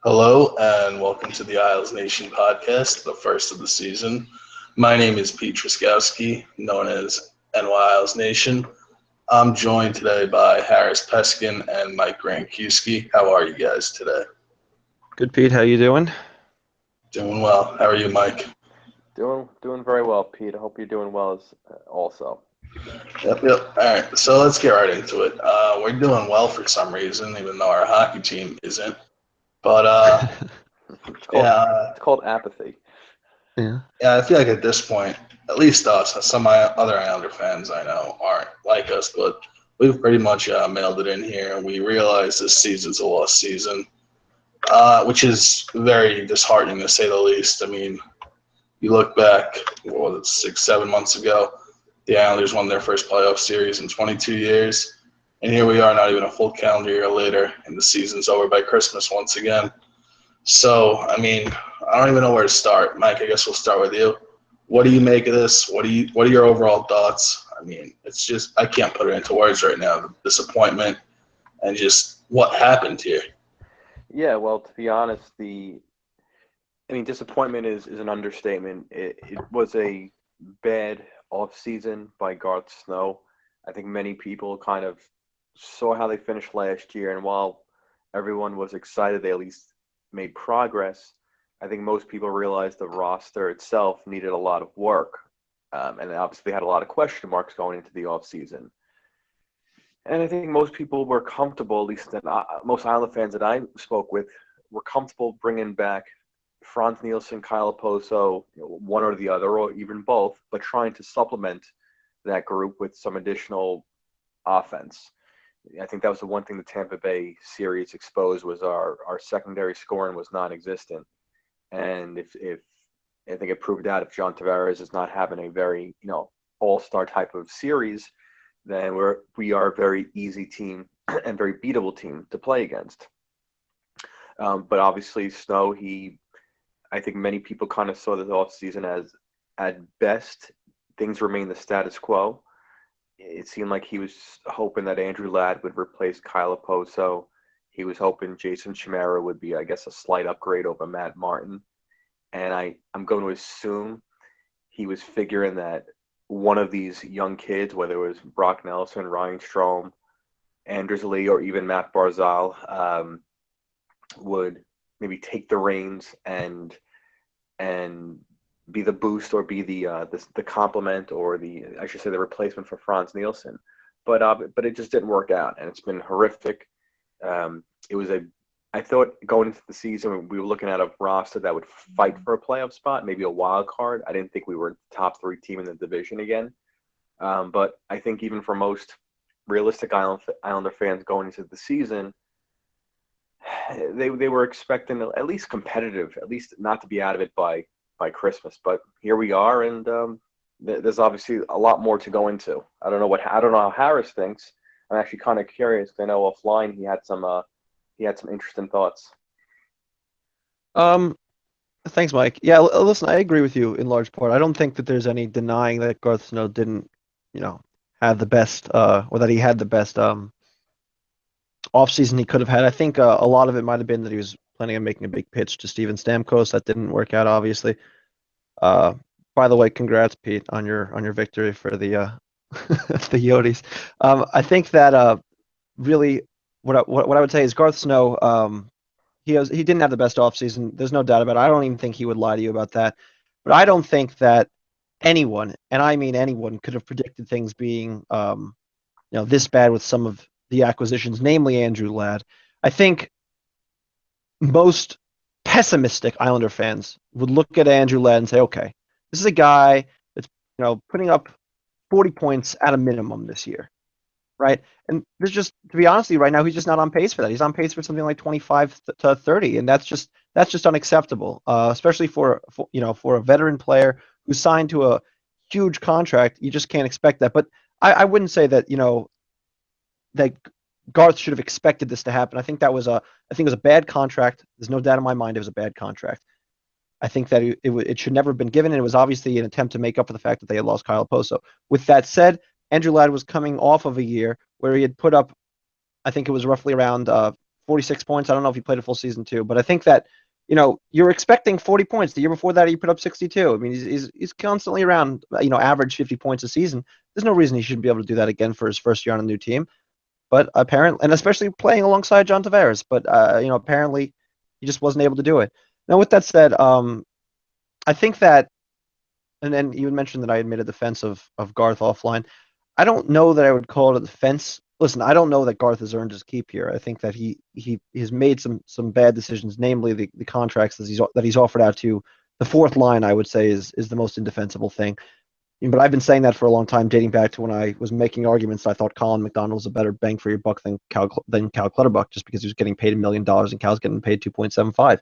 Hello and welcome to the IslesNation Podcast, the first of the season. My name is Pete Truskowski, known as NY Isles Nation. I'm joined today by Harris Peskin and Mike Grankiewski. How are you guys today? Good, Pete. How you doing? Doing well. How are you, Mike? Doing very well, Pete. I hope you're doing well as also. Yep. All right, so let's get right into it. We're doing well for some reason, even though our hockey team isn't. But It's called yeah, it's called apathy. Yeah. I feel like at this point, at least us, some of my other Islander fans I know aren't like us, but we've pretty much mailed it in here. We realize this season's a lost season, which is very disheartening to say the least. I mean, you look back, what was it, 6, 7 months ago, the Islanders won their first playoff series in 22 years, and here we are, not even a full calendar year later, and the season's over by Christmas once again. So, I mean, I don't even know where to start. Mike, I guess we'll start with you. What do you make of this? What are your overall thoughts? I mean, it's just I can't put it into words right now. The disappointment and just what happened here. Yeah, well, to be honest, disappointment is an understatement. It was a bad off season by Garth Snow. I think many people kind of saw how they finished last year, and while everyone was excited, they at least made progress. I think most people realized the roster itself needed a lot of work, and obviously had a lot of question marks going into the offseason. And I think most people were comfortable, at least most Island fans that I spoke with, were comfortable bringing back Franz Nielsen, Kyle Poso, one or the other, or even both, but trying to supplement that group with some additional offense. I think that was the one thing the Tampa Bay series exposed was our secondary scoring was non-existent. And if I think it proved out if John Tavares is not having a very all-star type of series, then we are a very easy team and very beatable team to play against. But obviously Snow, I think many people kind of saw this offseason as at best things remain the status quo. It seemed like he was hoping that Andrew Ladd would replace Kyle Poso. He was hoping Jason Chimera would be, I guess, a slight upgrade over Matt Martin. And I'm going to assume he was figuring that one of these young kids, whether it was Brock Nelson, Ryan Strome, Anders Lee, or even Matt Barzal, would maybe take the reins and be the boost or be the complement or I should say the replacement for Franz Nielsen, but it just didn't work out, and it's been horrific. I thought going into the season we were looking at a roster that would fight for a playoff spot, maybe a wild card. I didn't think we were the top 3 team in the division again, but I think even for most realistic Islander fans going into the season, they were expecting at least competitive, at least not to be out of it by Christmas. But here we are, and there's obviously a lot more to go into. I don't know how Harris thinks. I'm actually kind of curious. I know offline he had some interesting thoughts. Thanks, Mike. Yeah, listen, I agree with you in large part. I don't think that there's any denying that Garth Snow didn't, have the best, or that he had the best offseason he could have had. I think a lot of it might have been that he was planning on making a big pitch to Steven Stamkos. That didn't work out, obviously. By the way, congrats, Pete, on your victory for the the Yotes. I think that really what I would say is Garth Snow. He didn't have the best offseason. There's no doubt about it. I don't even think he would lie to you about that. But I don't think that anyone, and I mean anyone, could have predicted things being this bad with some of the acquisitions, namely Andrew Ladd. I think most pessimistic Islander fans would look at Andrew Ladd and say, okay, this is a guy that's putting up 40 points at a minimum this year, right? And there's just, to be honest with you, right now he's just not on pace for that. He's on pace for something like 25 to 30, and that's just unacceptable, especially for a veteran player who's signed to a huge contract. You just can't expect that. But I wouldn't say that that Garth should have expected this to happen. I think it was a bad contract. There's no doubt in my mind it was a bad contract. I think that it should never have been given, and it was obviously an attempt to make up for the fact that they had lost Kyle Poso. With that said, Andrew Ladd was coming off of a year where he had put up, I think it was roughly around 46 points. I don't know if he played a full season too, but I think that, you're expecting 40 points. The year before that, he put up 62. I mean, he's constantly around, average 50 points a season. There's no reason he shouldn't be able to do that again for his first year on a new team. But apparently, and especially playing alongside John Tavares, but apparently he just wasn't able to do it. Now, with that said, I think that, and then you had mentioned that I had made a defense of Garth offline. I don't know that I would call it a defense. Listen, I don't know that Garth has earned his keep here. I think that he has made some bad decisions, namely the contracts that he's offered out to. The fourth line, I would say, is the most indefensible thing. But I've been saying that for a long time, dating back to when I was making arguments that I thought Colin McDonald was a better bang for your buck than Cal Clutterbuck, just because he was getting paid $1 million and Cal's getting paid 2.75.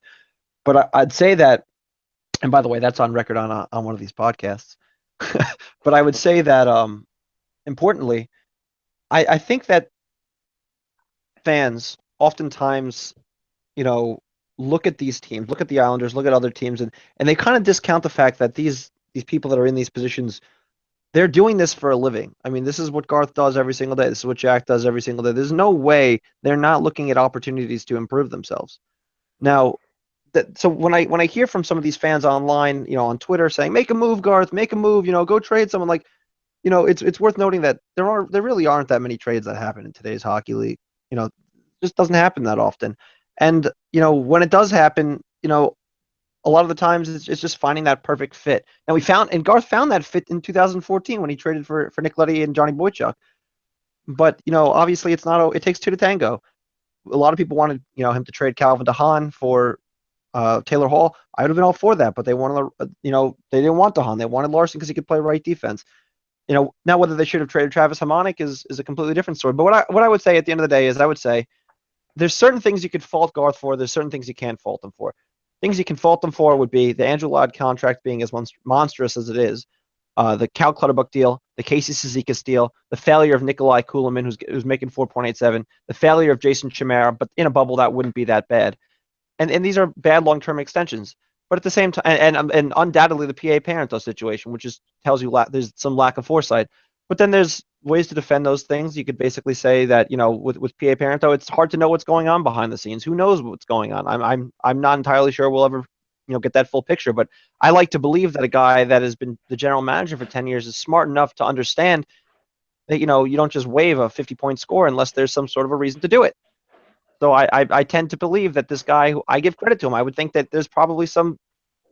But I'd say that, and by the way, that's on record on one of these podcasts. But I would say that, importantly, I think that fans oftentimes, look at these teams, look at the Islanders, look at other teams, and they kind of discount the fact that these people that are in these positions, they're doing this for a living. I mean, this is what Garth does every single day. This is what Jack does every single day. There's no way they're not looking at opportunities to improve themselves. Now, so when I hear from some of these fans online, on Twitter saying, "Make a move, Garth, make a move, go trade someone," like, it's worth noting that there really aren't that many trades that happen in today's hockey league. It just doesn't happen that often. And when it does happen, a lot of the times it's just finding that perfect fit. And Garth found that fit in 2014 when he traded for Nick Leddy and Johnny Boychuk. But obviously it takes two to tango. A lot of people wanted him to trade Calvin DeHaan for Taylor Hall. I would have been all for that, but they wanted they didn't want DeHaan. They wanted Larson because he could play right defense. Now whether they should have traded Travis Hamonic is a completely different story. But what I would say at the end of the day is I would say there's certain things you could fault Garth for. There's certain things you can't fault him for. Things you can fault them for would be the Andrew Ladd contract being as monstrous as it is, the Cal Clutterbuck deal, the Casey Cizikas deal, the failure of Nikolai Kulemin, who's making 4.87, the failure of Jason Chimera, but in a bubble that wouldn't be that bad. And these are bad long-term extensions. But at the same time, and undoubtedly the PA Parento situation, which tells you there's some lack of foresight. But then there's ways to defend those things. You could basically say that with PA Parento, it's hard to know what's going on behind the scenes. Who knows what's going on? I'm not entirely sure we'll ever get that full picture. But I like to believe that a guy that has been the general manager for 10 years is smart enough to understand that you don't just wave a 50-point score unless there's some sort of a reason to do it. So I tend to believe that this guy, who I give credit to him, I would think that there's probably some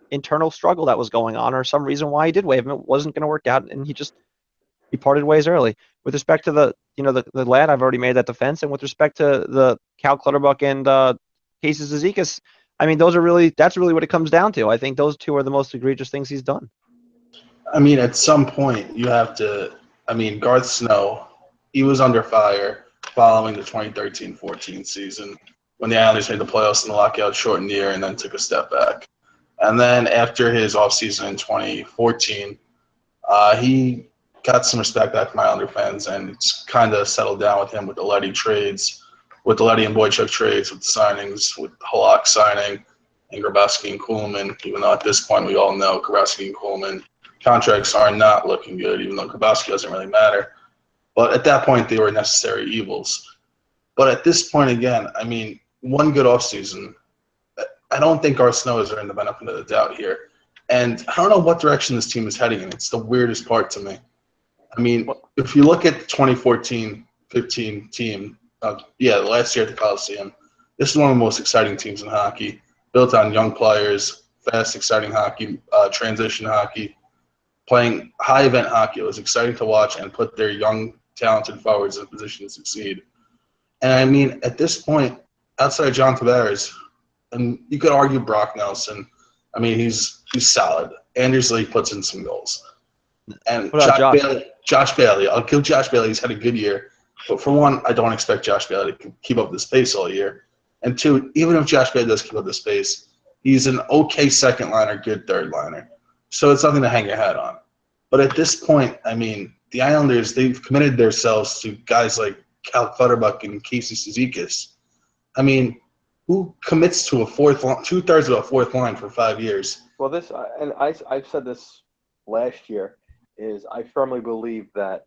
internal struggle that was going on or some reason why he did waive him. It wasn't going to work out, and he parted ways early. With respect to the lad, I've already made that defense, and with respect to the Cal Clutterbuck and Casey Cizikas, I mean, that's really what it comes down to. I think those two are the most egregious things he's done. I mean, at some point, you have to. I mean, Garth Snow, he was under fire following the 2013-14 season when the Islanders made the playoffs in the lockout shortened year and then took a step back. And then after his offseason in 2014, he got some respect back from Islander fans, and it's kind of settled down with him with the Leddy trades, with the Leddy and Boychuk trades, with the signings, with Halak signing, and Grabowski and Kuhlman, even though at this point we all know Grabowski and Kuhlman contracts are not looking good, even though Grabowski doesn't really matter. But at that point, they were necessary evils. But at this point, again, I mean, one good offseason, I don't think Garth Snow is earned the benefit of the doubt here. And I don't know what direction this team is heading in. It's the weirdest part to me. I mean, if you look at the 2014-15 team, the last year at the Coliseum, this is one of the most exciting teams in hockey, built on young players, fast, exciting hockey, transition hockey, playing high-event hockey. It was exciting to watch and put their young, talented forwards in a position to succeed. And, I mean, at this point, outside of John Tavares, and you could argue Brock Nelson, I mean, he's solid. Anders Lee puts in some goals. And Josh Bailey, I'll give Josh Bailey. He's had a good year. But for one, I don't expect Josh Bailey to keep up this pace all year. And two, even if Josh Bailey does keep up this pace, he's an okay second liner, good third liner. So it's nothing to hang your hat on. But at this point, I mean, the Islanders, they've committed themselves to guys like Cal Clutterbuck and Casey Cizikas. I mean, who commits to two-thirds of a fourth line for 5 years? Well, I've said this last year, is I firmly believe that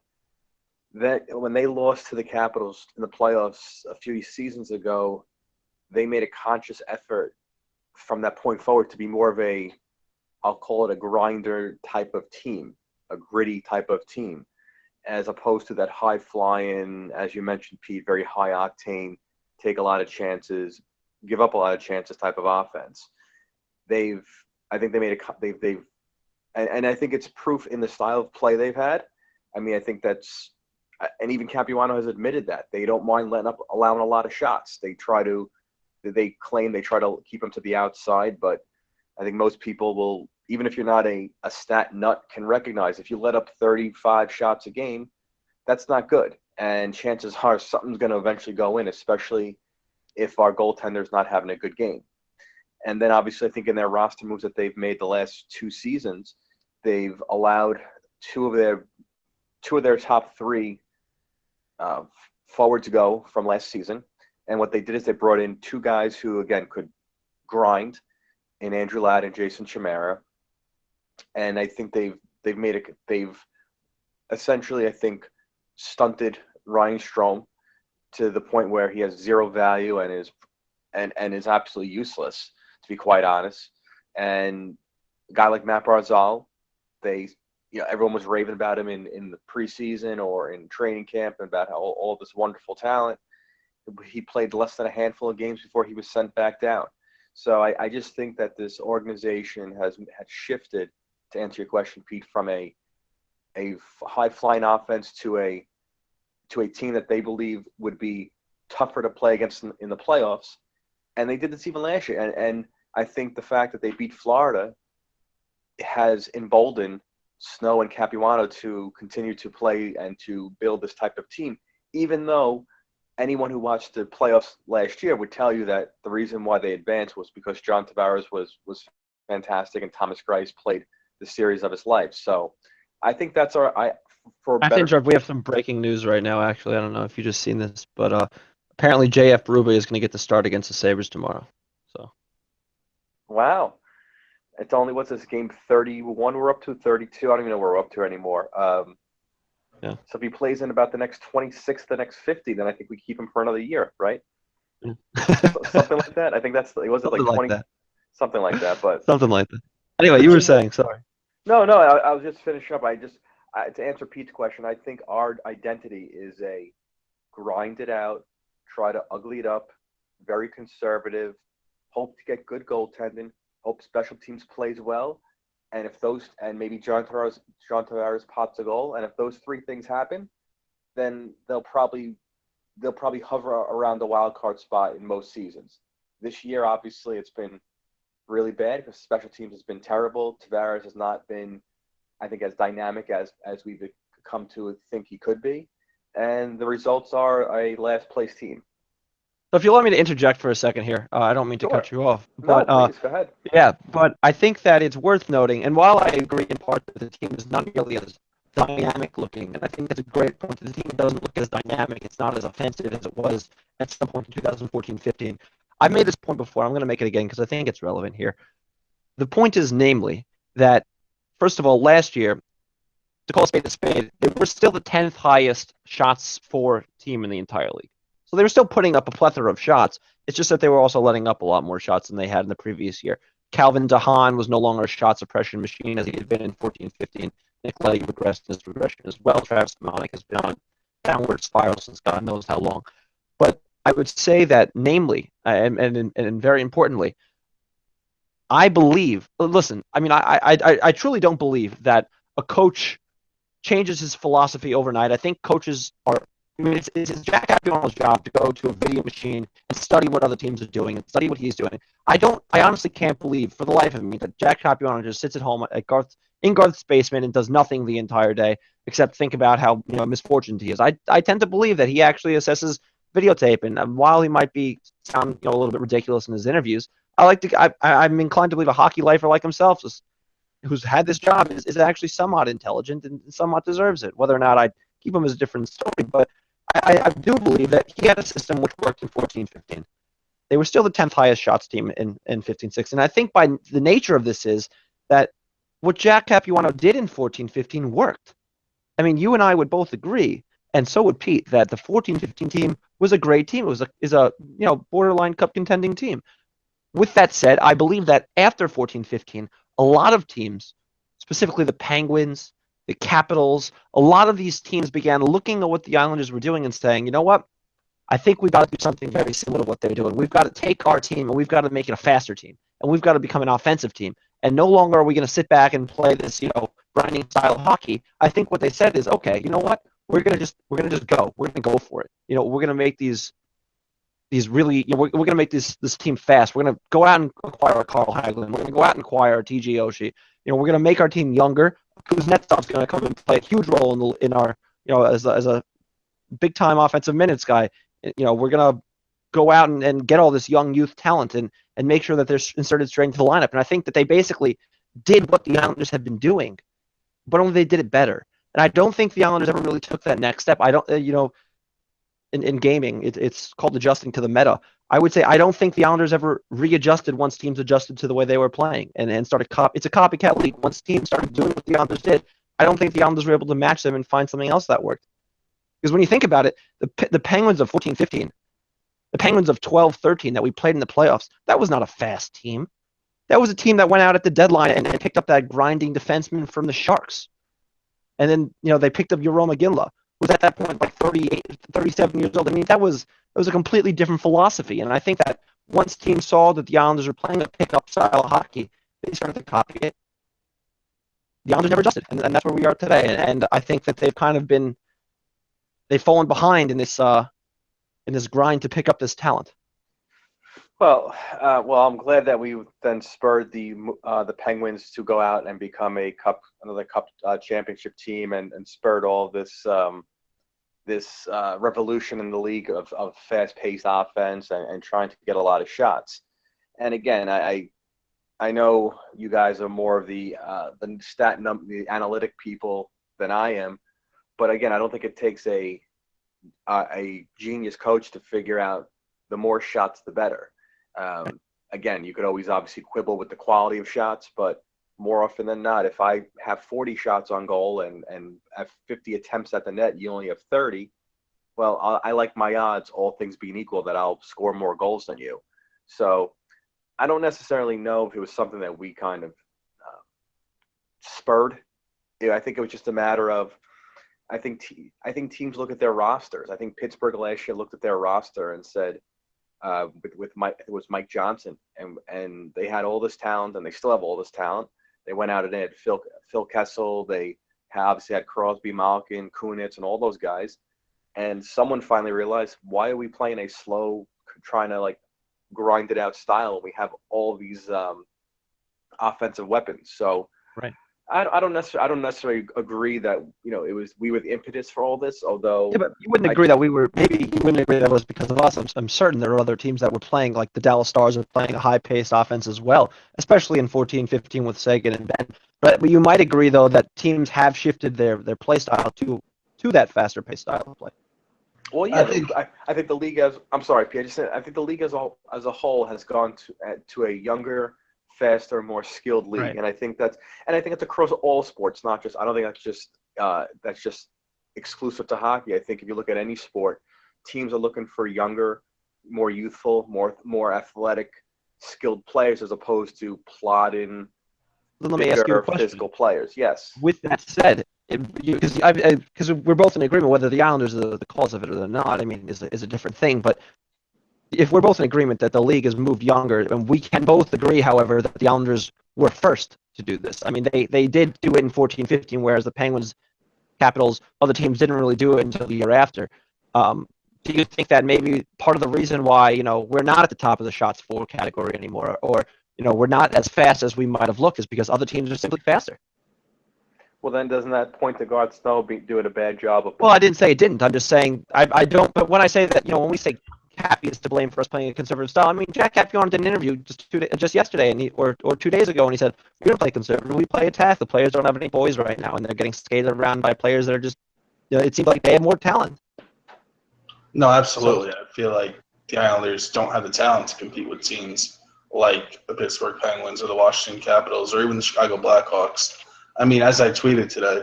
when they lost to the Capitals in the playoffs a few seasons ago, they made a conscious effort from that point forward to be more of a, I'll call it a grinder type of team, a gritty type of team, as opposed to that high flying, as you mentioned, Pete, very high octane, take a lot of chances, give up a lot of chances type of offense. I think they made and I think it's proof in the style of play they've had. I mean, I think that's, and even Capuano has admitted that they don't mind allowing a lot of shots. They claim they try to keep them to the outside, but I think most people will, even if you're not a stat nut, can recognize if you let up 35 shots a game, that's not good. And chances are something's going to eventually go in, especially if our goaltender's not having a good game. And then obviously I think in their roster moves that they've made the last 2 seasons, they've allowed two of their top 3 forwards to go from last season. And what they did is they brought in 2 guys who, again, could grind, in Andrew Ladd and Jason Chimera. And I think they've essentially, I think, stunted Ryan Strome to the point where he has 0 value and is absolutely useless, to be quite honest. And a guy like Matt Barzal, everyone was raving about him in the preseason or in training camp and about how all this wonderful talent. He played less than a handful of games before he was sent back down. So I just think that this organization had shifted, to answer your question, Pete, from a high-flying offense to a team that they believe would be tougher to play against in the playoffs. And they did this even last year. And I think the fact that they beat Florida has emboldened Snow and Capuano to continue to play and to build this type of team, even though anyone who watched the playoffs last year would tell you that the reason why they advanced was because John Tavares was fantastic and Thomas Greiss played the series of his life. So I think that's I think we have some breaking news right now, actually. I don't know if you just seen this, but apparently JF Berube is going to get the start against the Sabres tomorrow. So. Wow. It's only, what's this, game 31 we're up to, 32? I don't even know where we're up to anymore. Yeah. So if he plays in about the next 26, the next 50, then I think we keep him for another year, right? Yeah. Something like that. I think was it like 20? Like something like that. But something like that. Anyway, you were saying, sorry. No, I was just finishing up. To answer Pete's question, I think our identity is a grind it out, try to ugly it up, very conservative, hope to get good goaltending, hope special teams plays well. And if maybe John Tavares pots a goal, and if those 3 things happen, then they'll probably hover around the wild card spot in most seasons. This year, obviously, it's been really bad because special teams has been terrible. Tavares has not been, I think, as dynamic as we've come to think he could be, and the results are a last place team. So if you allow me to interject for a second here, I don't mean to cut you off, but no, please, go ahead. Yeah, but I think that it's worth noting, and while I agree in part that the team is not nearly as dynamic looking, and I think that's a great point, the team doesn't look as dynamic, it's not as offensive as it was at some point in 2014-15. I've made this point before, I'm going to make it again because I think it's relevant here. The point is, namely, that, first of all, last year, to call a spade, they were still the 10th highest shots for team in the entire league. So they were still putting up a plethora of shots. It's just that they were also letting up a lot more shots than they had in the previous year. Calvin DeHaan was no longer a shot suppression machine as he had been in 14-15. Nick Leddy regressed in his regression as well. Travis Hamonic has been on downward spiral since God knows how long. But I would say that, namely, and very importantly, I believe, listen, I mean, I truly don't believe that a coach changes his philosophy overnight. I think coaches are, I mean, it's Jack Capuano's job to go to a video machine and study what other teams are doing and study what he's doing. I honestly can't believe for the life of me that Jack Capuano just sits at home in Garth's basement and does nothing the entire day except think about how misfortunate he is. I tend to believe that he actually assesses videotape, and while he might sound a little bit ridiculous in his interviews, I'm inclined to believe a hockey lifer like himself who's had this job is actually somewhat intelligent and somewhat deserves it. Whether or not I'd keep him as a different story, but I do believe that he had a system which worked in 14-15. They were still the 10th highest shots team in 15-16. I think by the nature of this is that what Jack Capuano did in 14-15 worked. I mean, you and I would both agree. and so would Pete, that the 14-15 team was a great team. It is a borderline cup contending team. With that said, I believe that after 14-15, a lot of teams, specifically the Penguins, the Capitals, a lot of these teams began looking at what the Islanders were doing and saying, you know what? I think we've got to do something very similar to what they're doing. We've got to take our team and we've got to make it a faster team. And we've got to become an offensive team. And no longer are we going to sit back and play this, grinding style of hockey. I think what they said is, okay, you know what? We're gonna just go. We're gonna go for it. We're gonna make these really, we're gonna make this team fast. We're gonna go out and acquire a Carl Hagelin. We're gonna go out and acquire a TJ Oshie. We're gonna make our team younger. Kuznetsov's gonna come and play a huge role in our, as a big time offensive minutes guy. We're gonna go out and get all this young youth talent and make sure that there's inserted straight into the lineup. And I think that they basically did what the Islanders had been doing, but only they did it better. And I don't think the Islanders ever really took that next step. I don't, in gaming, it's called adjusting to the meta. I would say I don't think the Islanders ever readjusted once teams adjusted to the way they were playing and started it's a copycat league. Once teams started doing what the Islanders did, I don't think the Islanders were able to match them and find something else that worked. Because when you think about it, the Penguins of 14-15, the Penguins of 12-13 that we played in the playoffs, that was not a fast team. That was a team that went out at the deadline and picked up that grinding defenseman from the Sharks. And then, they picked up Jarome Iginla, who was at that point like 38, 37 years old. I mean, that was a completely different philosophy. And I think that once teams saw that the Islanders were playing a pickup style of hockey, they started to copy it. The Islanders never adjusted, and that's where we are today. And I think that they've fallen behind in this grind to pick up this talent. Well, I'm glad that we then spurred the Penguins to go out and become another cup championship team, and spurred all this revolution in the league of fast-paced offense and trying to get a lot of shots. And again, I know you guys are more of the the analytic people than I am, but again, I don't think it takes a genius coach to figure out the more shots, the better. Again, you could always obviously quibble with the quality of shots, but more often than not, if I have 40 shots on goal and have 50 attempts at the net, you only have 30. Well, I like my odds, all things being equal, that I'll score more goals than you. So I don't necessarily know if it was something that we kind of spurred. I think it was just a matter of, I think teams look at their rosters. I think Pittsburgh last year looked at their roster and said, with Mike, it was Mike Johnson, and they had all this talent, and they still have all this talent. They went out and they had Phil Kessel. They obviously had Crosby, Malkin, Kunitz, and all those guys. And someone finally realized, why are we playing a slow, trying to like grind it out style? We have all these offensive weapons. So right. I don't necessarily agree that it was we were the impetus for all this. Although but you wouldn't agree that we were. Maybe you wouldn't agree that it was because of us. I'm certain there are other teams that were playing, like the Dallas Stars are playing a high-paced offense as well, especially in 14-15 with Sagan and Ben. But you might agree though that teams have shifted their play style to that faster-paced style of play. Well, yeah, I think the league I'm sorry, Pierre. I think the league as a whole has gone to a younger, faster, more skilled league, right. And I think that's across all sports, not just. I don't think that's just exclusive to hockey. I think if you look at any sport, teams are looking for younger, more youthful, more athletic, skilled players as opposed to plodding, bigger, physical players. Yes. With that said, because we're both in agreement whether the Islanders are the cause of it or not, I mean, is a different thing, but. If we're both in agreement that the league has moved younger, and we can both agree, however, that the Islanders were first to do this. I mean, they did do it in 14-15, whereas the Penguins, Capitals, other teams didn't really do it until the year after. Do you think that maybe part of the reason why, we're not at the top of the shots for category anymore, or, we're not as fast as we might have looked is because other teams are simply faster? Well, then doesn't that point to Garth Snow doing a bad job of... Well, I didn't say it didn't. I'm just saying I don't. But when I say that, when we say Cappy is to blame for us playing a conservative style, I mean, Jack Capuano did an interview just yesterday, and or 2 days ago, and he said, we don't play conservative, we play attack. The players don't have any boys right now, and they're getting skated around by players that are just, it seems like they have more talent. No, absolutely. I feel like the Islanders don't have the talent to compete with teams like the Pittsburgh Penguins or the Washington Capitals or even the Chicago Blackhawks. I mean, as I tweeted today,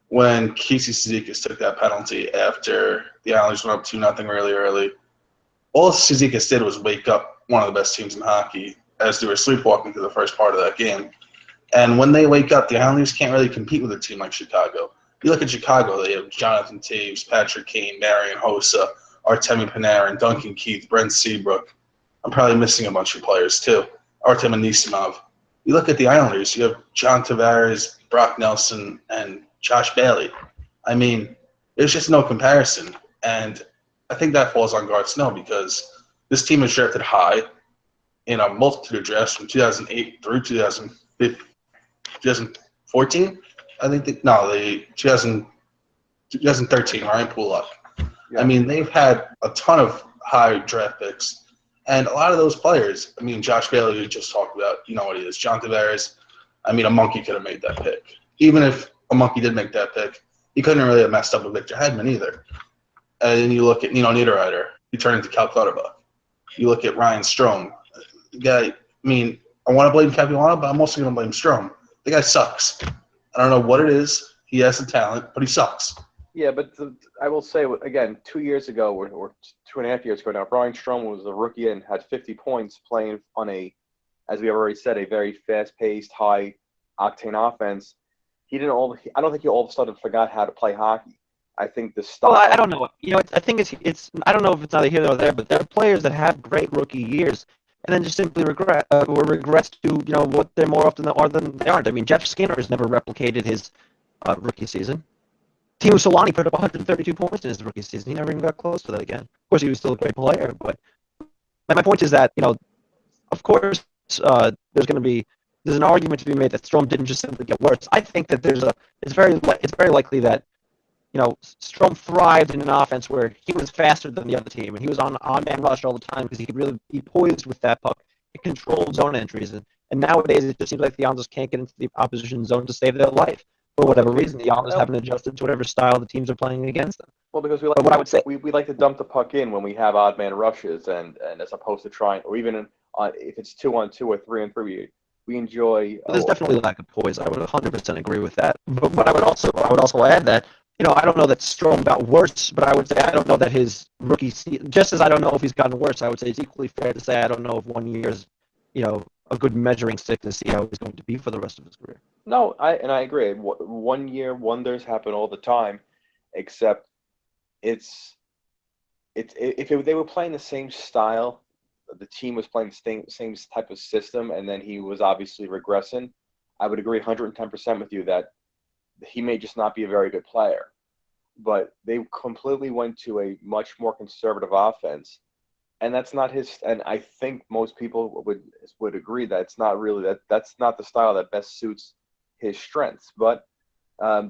when Casey Cizikas took that penalty after the Islanders went up 2-0 really early. All Cizikas did was wake up one of the best teams in hockey as they were sleepwalking through the first part of that game. And when they wake up, the Islanders can't really compete with a team like Chicago. You look at Chicago, they have Jonathan Taves, Patrick Kane, Marian Hossa, Artemi Panarin, Duncan Keith, Brent Seabrook. I'm probably missing a bunch of players too. Artem Anisimov. You look at the Islanders, you have John Tavares, Brock Nelson, and Josh Bailey. I mean, there's just no comparison. And I think that falls on Garth Snow because this team is drafted high in a multitude of drafts from 2008 through 2014. I think the 2013, Ryan Pulak. Yeah. I mean, they've had a ton of high draft picks. And a lot of those players, I mean, Josh Bailey, we just talked about, you know what he is. John Tavares, I mean, a monkey could have made that pick. Even if a monkey did make that pick, he couldn't really have messed up with Victor Hedman either. And then you look at Nino Niederreiter, he turned into Cal Clutterbuck. You look at Ryan Strome. The guy, I mean, I want to blame Capuano, but I'm also going to blame Strome. The guy sucks. I don't know what it is. He has the talent, but he sucks. Yeah, but I will say, again, 2 years ago, or 2.5 years ago now, Brian Strome was a rookie and had 50 points playing on as we already said, a very fast-paced, high-octane offense. I don't think he all of a sudden forgot how to play hockey. I think the style. Well, I don't know. You know, I think it's. I don't know if it's neither here nor there, but there are players that have great rookie years and then just simply regress to what they're more often than they aren't. I mean, Jeff Skinner has never replicated his rookie season. Timo Solani put up 132 points in his rookie season. He never even got close to that again. Of course, he was still a great player, but my point is that of course, there's an argument to be made that Strome didn't just simply get worse. I think that it's very likely that Strome thrived in an offense where he was faster than the other team, and he was on man rush all the time because he could really be poised with that puck. It controlled zone entries, and nowadays it just seems like the Islanders can't get into the opposition zone to save their life. For whatever reason, the Islanders haven't adjusted to whatever style the teams are playing against them. Well, because we like to dump the puck in when we have odd man rushes, and as opposed to trying, or even if it's 2-on-2 or 3-on-3, we enjoy. There's definitely a lack of poise. I would 100% agree with that. But I would also add that I don't know that Strome got worse, but I would say I don't know that his rookie season, just as I don't know if he's gotten worse, I would say it's equally fair to say I don't know if 1 year's a good measuring stick to see how he's going to be for the rest of his career. No, I agree. 1 year wonders happen all the time, except if they were playing the same style, the team was playing the same type of system, and then he was obviously regressing, I would agree 110% with you that he may just not be a very good player. But they completely went to a much more conservative offense. And that's not his. And I think most people would agree that it's not really that's not the style that best suits his strengths. But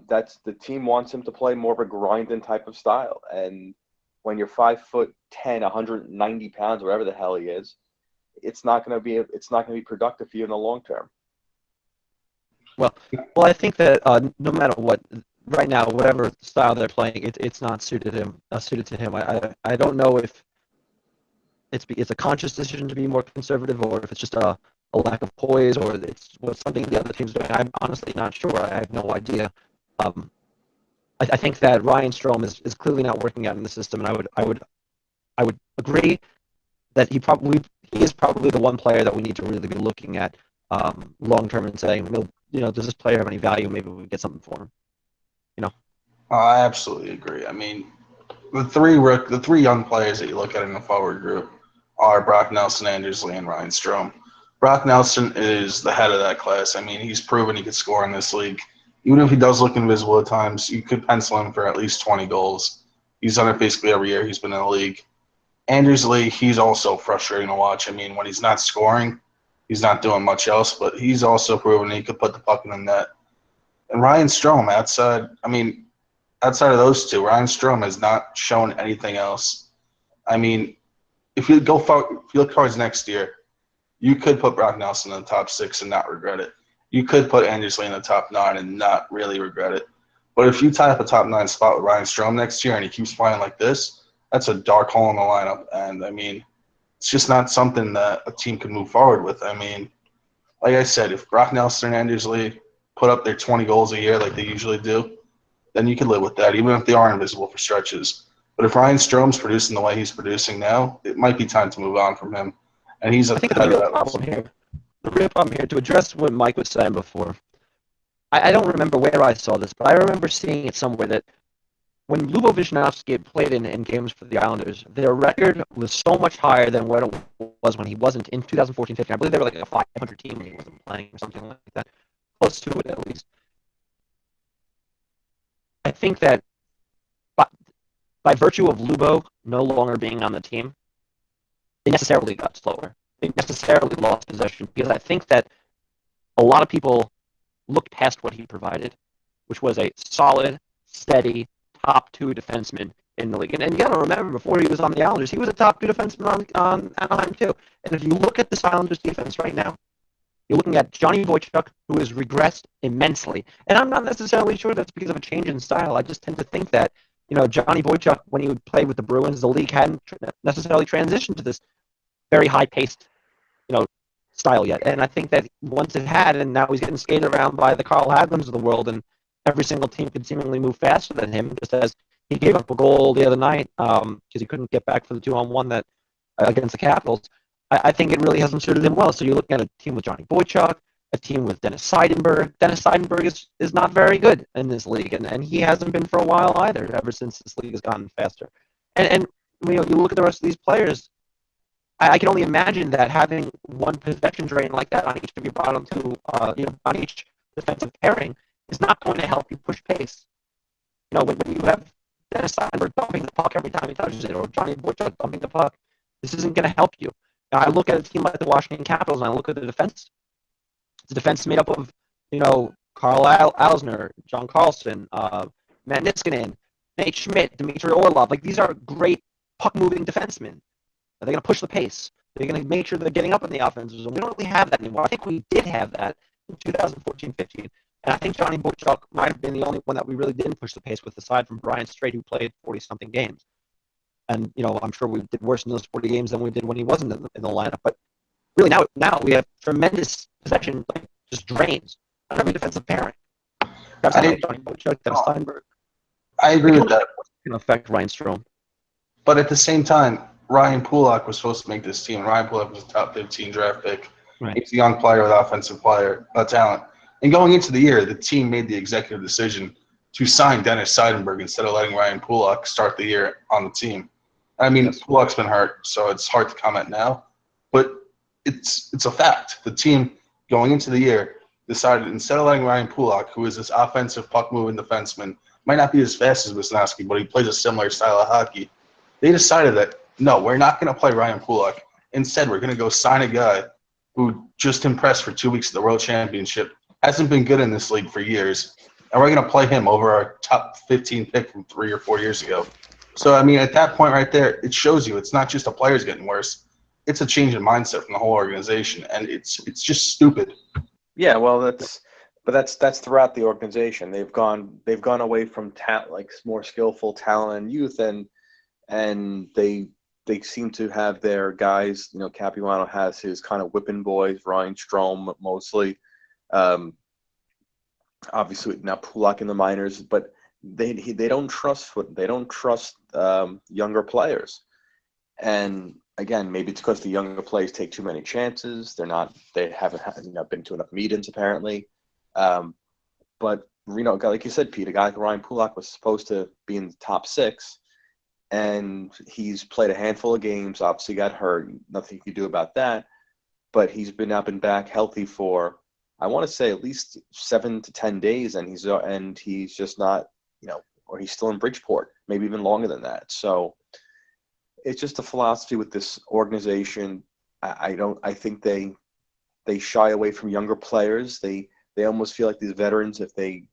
that's the team wants him to play more of a grinding type of style. And when you're 5'10", 190 pounds, whatever the hell he is, it's not going to be productive for you in the long term. Well, I think that no matter what, right now, whatever style they're playing, it's not suited to him. I don't know if it's a conscious decision to be more conservative, or if it's just a lack of poise, or it's something the other team's doing. I'm honestly not sure. I have no idea. I think that Ryan Strome is clearly not working out in the system, and I would agree that he is probably the one player that we need to really be looking at long term and saying, does this player have any value? Maybe we get something for him. I absolutely agree. I mean, the three young players that you look at in the forward group are Brock Nelson, Anders Lee, and Ryan Strome. Brock Nelson is the head of that class. I mean, he's proven he could score in this league. Even if he does look invisible at times, you could pencil him for at least 20 goals. He's done it basically every year he's been in the league. Anders Lee, he's also frustrating to watch. I mean, when he's not scoring, he's not doing much else, but he's also proven he could put the puck in the net. And Ryan Strome, outside of those two, Ryan Strome has not shown anything else. I mean, if you look towards next year, you could put Brock Nelson in the top 6 and not regret it. You could put Anders Lee in the top 9 and not really regret it. But if you tie up a top 9 spot with Ryan Strome next year and he keeps playing like this, that's a dark hole in the lineup. And, I mean, it's just not something that a team can move forward with. I mean, like I said, if Brock Nelson and Anders Lee put up their 20 goals a year like they usually do, then you can live with that, even if they are invisible for stretches. But if Ryan Strome's producing the way he's producing now, it might be time to move on from him. And he's I at think the the head of real that problem list. here, to address what Mike was saying before, I don't remember where I saw this, but I remember seeing it somewhere that when Lubo Visnovsky played in games for the Islanders, their record was so much higher than what it was when he wasn't in 2014-15. I believe they were like a 500 team when he wasn't playing or something like that, close to it at least. I think that by virtue of Lubo no longer being on the team, they necessarily got slower. They necessarily lost possession because I think that a lot of people looked past what he provided, which was a solid, steady, top two defenseman in the league. And you got to remember, before he was on the Islanders, he was a top two defenseman on Anaheim too. And if you look at this Islanders defense right now, you're looking at Johnny Boychuk, who has regressed immensely. And I'm not necessarily sure that's because of a change in style. I just tend to think that, Johnny Boychuk, when he would play with the Bruins, the league hadn't necessarily transitioned to this very high-paced, style yet. And I think that once it had, and now he's getting skated around by the Carl Hagelins of the world, and every single team could seemingly move faster than him, just as he gave up a goal the other night because he couldn't get back for the 2-on-1 that against the Capitals. I think it really hasn't suited him well. So you're looking at a team with Johnny Boychuk, a team with Dennis Seidenberg. Dennis Seidenberg is not very good in this league, and he hasn't been for a while either, ever since this league has gotten faster. And you look at the rest of these players, I can only imagine that having one possession drain like that on each of your bottom two, on each defensive pairing is not going to help you push pace. When you have Dennis Seidenberg dumping the puck every time he touches it, or Johnny Boychuk dumping the puck, this isn't going to help you. Now, I look at a team like the Washington Capitals, and I look at the defense. The defense made up of, Carl Alsner, John Carlson, Matt Niskanen, Nate Schmidt, Dmitry Orlov. Like, these are great puck-moving defensemen. Are they going to push the pace? They're going to make sure they're getting up in the offensive zone. We don't really have that anymore. I think we did have that in 2014-15. And I think Johnny Boychuk might have been the only one that we really didn't push the pace with, aside from Brian Strait, who played 40-something games. And, I'm sure we did worse in those 40 games than we did when he wasn't in the lineup. But really, now we have tremendous possession, like just drains on every defensive pairing. That's like Johnny Boychuk, Dennis Steinberg. I agree with that. Can affect Ryan Strome. But at the same time, Ryan Pulak was supposed to make this team. Ryan Pulak was a top 15 draft pick. Right. He's a young player with offensive talent. And going into the year, the team made the executive decision to sign Dennis Seidenberg instead of letting Ryan Pulak start the year on the team. I mean, Pulak's been hurt, so it's hard to comment now. But it's a fact. The team, going into the year, decided instead of letting Ryan Pulak, who is this offensive puck-moving defenseman, might not be as fast as Wisniewski, but he plays a similar style of hockey. They decided that, no, we're not going to play Ryan Pulak. Instead, we're going to go sign a guy who just impressed for 2 weeks at the World Championship, hasn't been good in this league for years, and we're going to play him over our top 15 pick from 3 or 4 years ago. So, I mean, at that point right there, it shows you it's not just the players getting worse. It's a change in mindset from the whole organization, and it's just stupid. Yeah, well, that's throughout the organization. They've gone away from like more skillful talent and youth, and they seem to have their guys. Capuano has his kind of whipping boys, Ryan Strome mostly. Obviously now Pulak in the minors, but they don't trust younger players. And again, maybe it's because the younger players take too many chances. They haven't been to enough meetings apparently. But like you said, Pete, a guy like Ryan Pulak was supposed to be in the top 6, and he's played a handful of games. Obviously, got hurt. Nothing you can do about that. But he's been up and back healthy for, I want to say, at least 7 to 10 days, and he's just not, or he's still in Bridgeport, maybe even longer than that. So it's just a philosophy with this organization. I think they shy away from younger players. They almost feel like these veterans, if they'd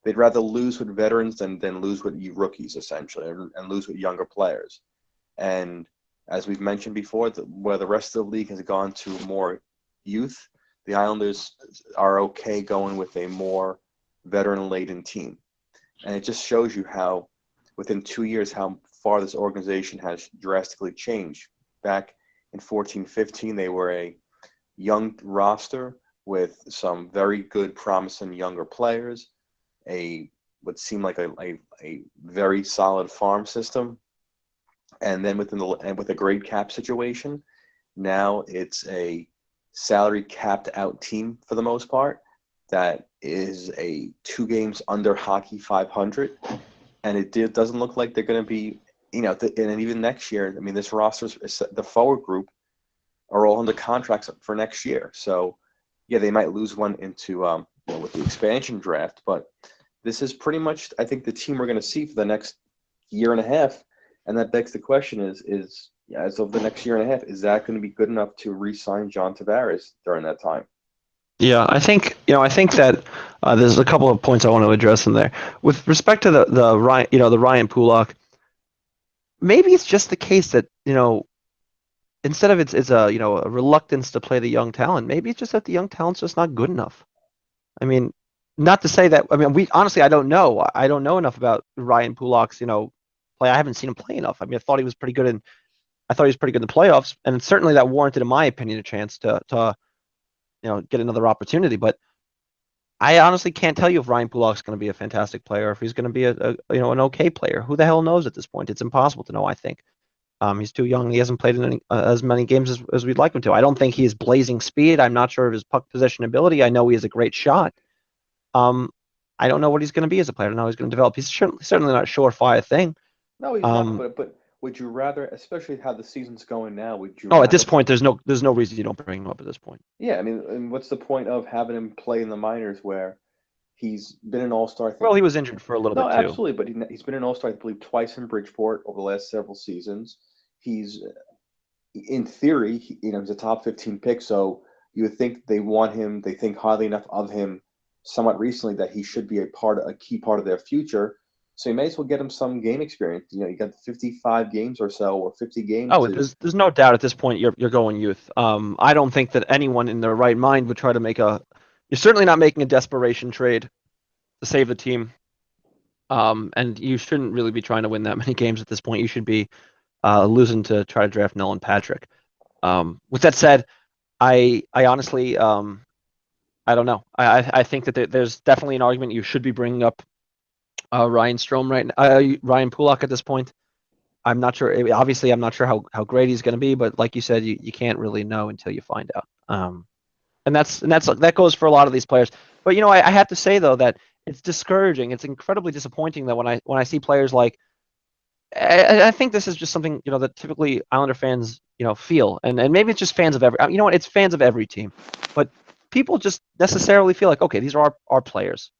rather lose with veterans than lose with rookies, essentially, and lose with younger players. And as we've mentioned before, where the rest of the league has gone to more youth, the Islanders are okay going with a more veteran-laden team. And it just shows you how, within 2 years, how far this organization has drastically changed. Back in 14-15, they were a young roster with some very good, promising younger players, a what seemed like a very solid farm system, and then with a great cap situation, now it's a salary capped out team for the most part that is a 2 games under hockey 500, and doesn't look like they're going to be, and even next year. I mean, this roster's the forward group are all under contracts for next year, so yeah, they might lose one into with the expansion draft, but this is pretty much, I think, the team we're going to see for the next year and a half, and that begs the question: is as of the next year and a half, is that going to be good enough to re-sign John Tavares during that time? Yeah, I think that there's a couple of points I want to address in there. With respect to the Ryan Pulock, maybe it's just the case that instead of it's a reluctance to play the young talent, maybe it's just that the young talent's just not good enough. I mean, not to say that. I mean, I don't know. I don't know enough about Ryan Pulock's play. I haven't seen him play enough. I mean, I thought he was pretty good in the playoffs, and certainly that warranted, in my opinion, a chance to get another opportunity. But I honestly can't tell you if Ryan Pulock's going to be a fantastic player, or if he's going to be an okay player. Who the hell knows at this point? It's impossible to know, I think. He's too young. He hasn't played in as many games as we'd like him to. I don't think he is blazing speed. I'm not sure of his puck possession ability. I know he has a great shot. I don't know what he's going to be as a player. I don't know how he's going to develop. He's certainly not a surefire thing. No, he's not. But would you rather, especially how the season's going now, would you? Oh, at this point, there's no reason you don't bring him up at this point. Yeah, I mean, and what's the point of having him play in the minors where he's been an all-star? Well, he was injured for a little bit too. Absolutely, but he's been an all-star, I believe, twice in Bridgeport over the last several seasons. He's, in theory, he's a top 15 pick, so you would think they want him. They think highly enough of him somewhat recently that he should be a key part of their future. So you may as well get him some game experience. You got 55 games or so, or 50 games. Oh, there's no doubt at this point you're going youth. I don't think that anyone in their right mind would try to make you're certainly not making a desperation trade to save the team. And you shouldn't really be trying to win that many games at this point. You should be losing to try to draft Nolan Patrick. With that said, I honestly I don't know. I think that there's definitely an argument you should be bringing up Ryan Pulock at this point. I'm not sure. Obviously, I'm not sure how great he's going to be, but like you said, you can't really know until you find out. And that goes for a lot of these players. But I have to say though that it's discouraging. It's incredibly disappointing that when I see players like, I think this is just something that typically Islander fans feel, and maybe it's just fans of every. It's fans of every team, but people just necessarily feel like, okay, these are our players.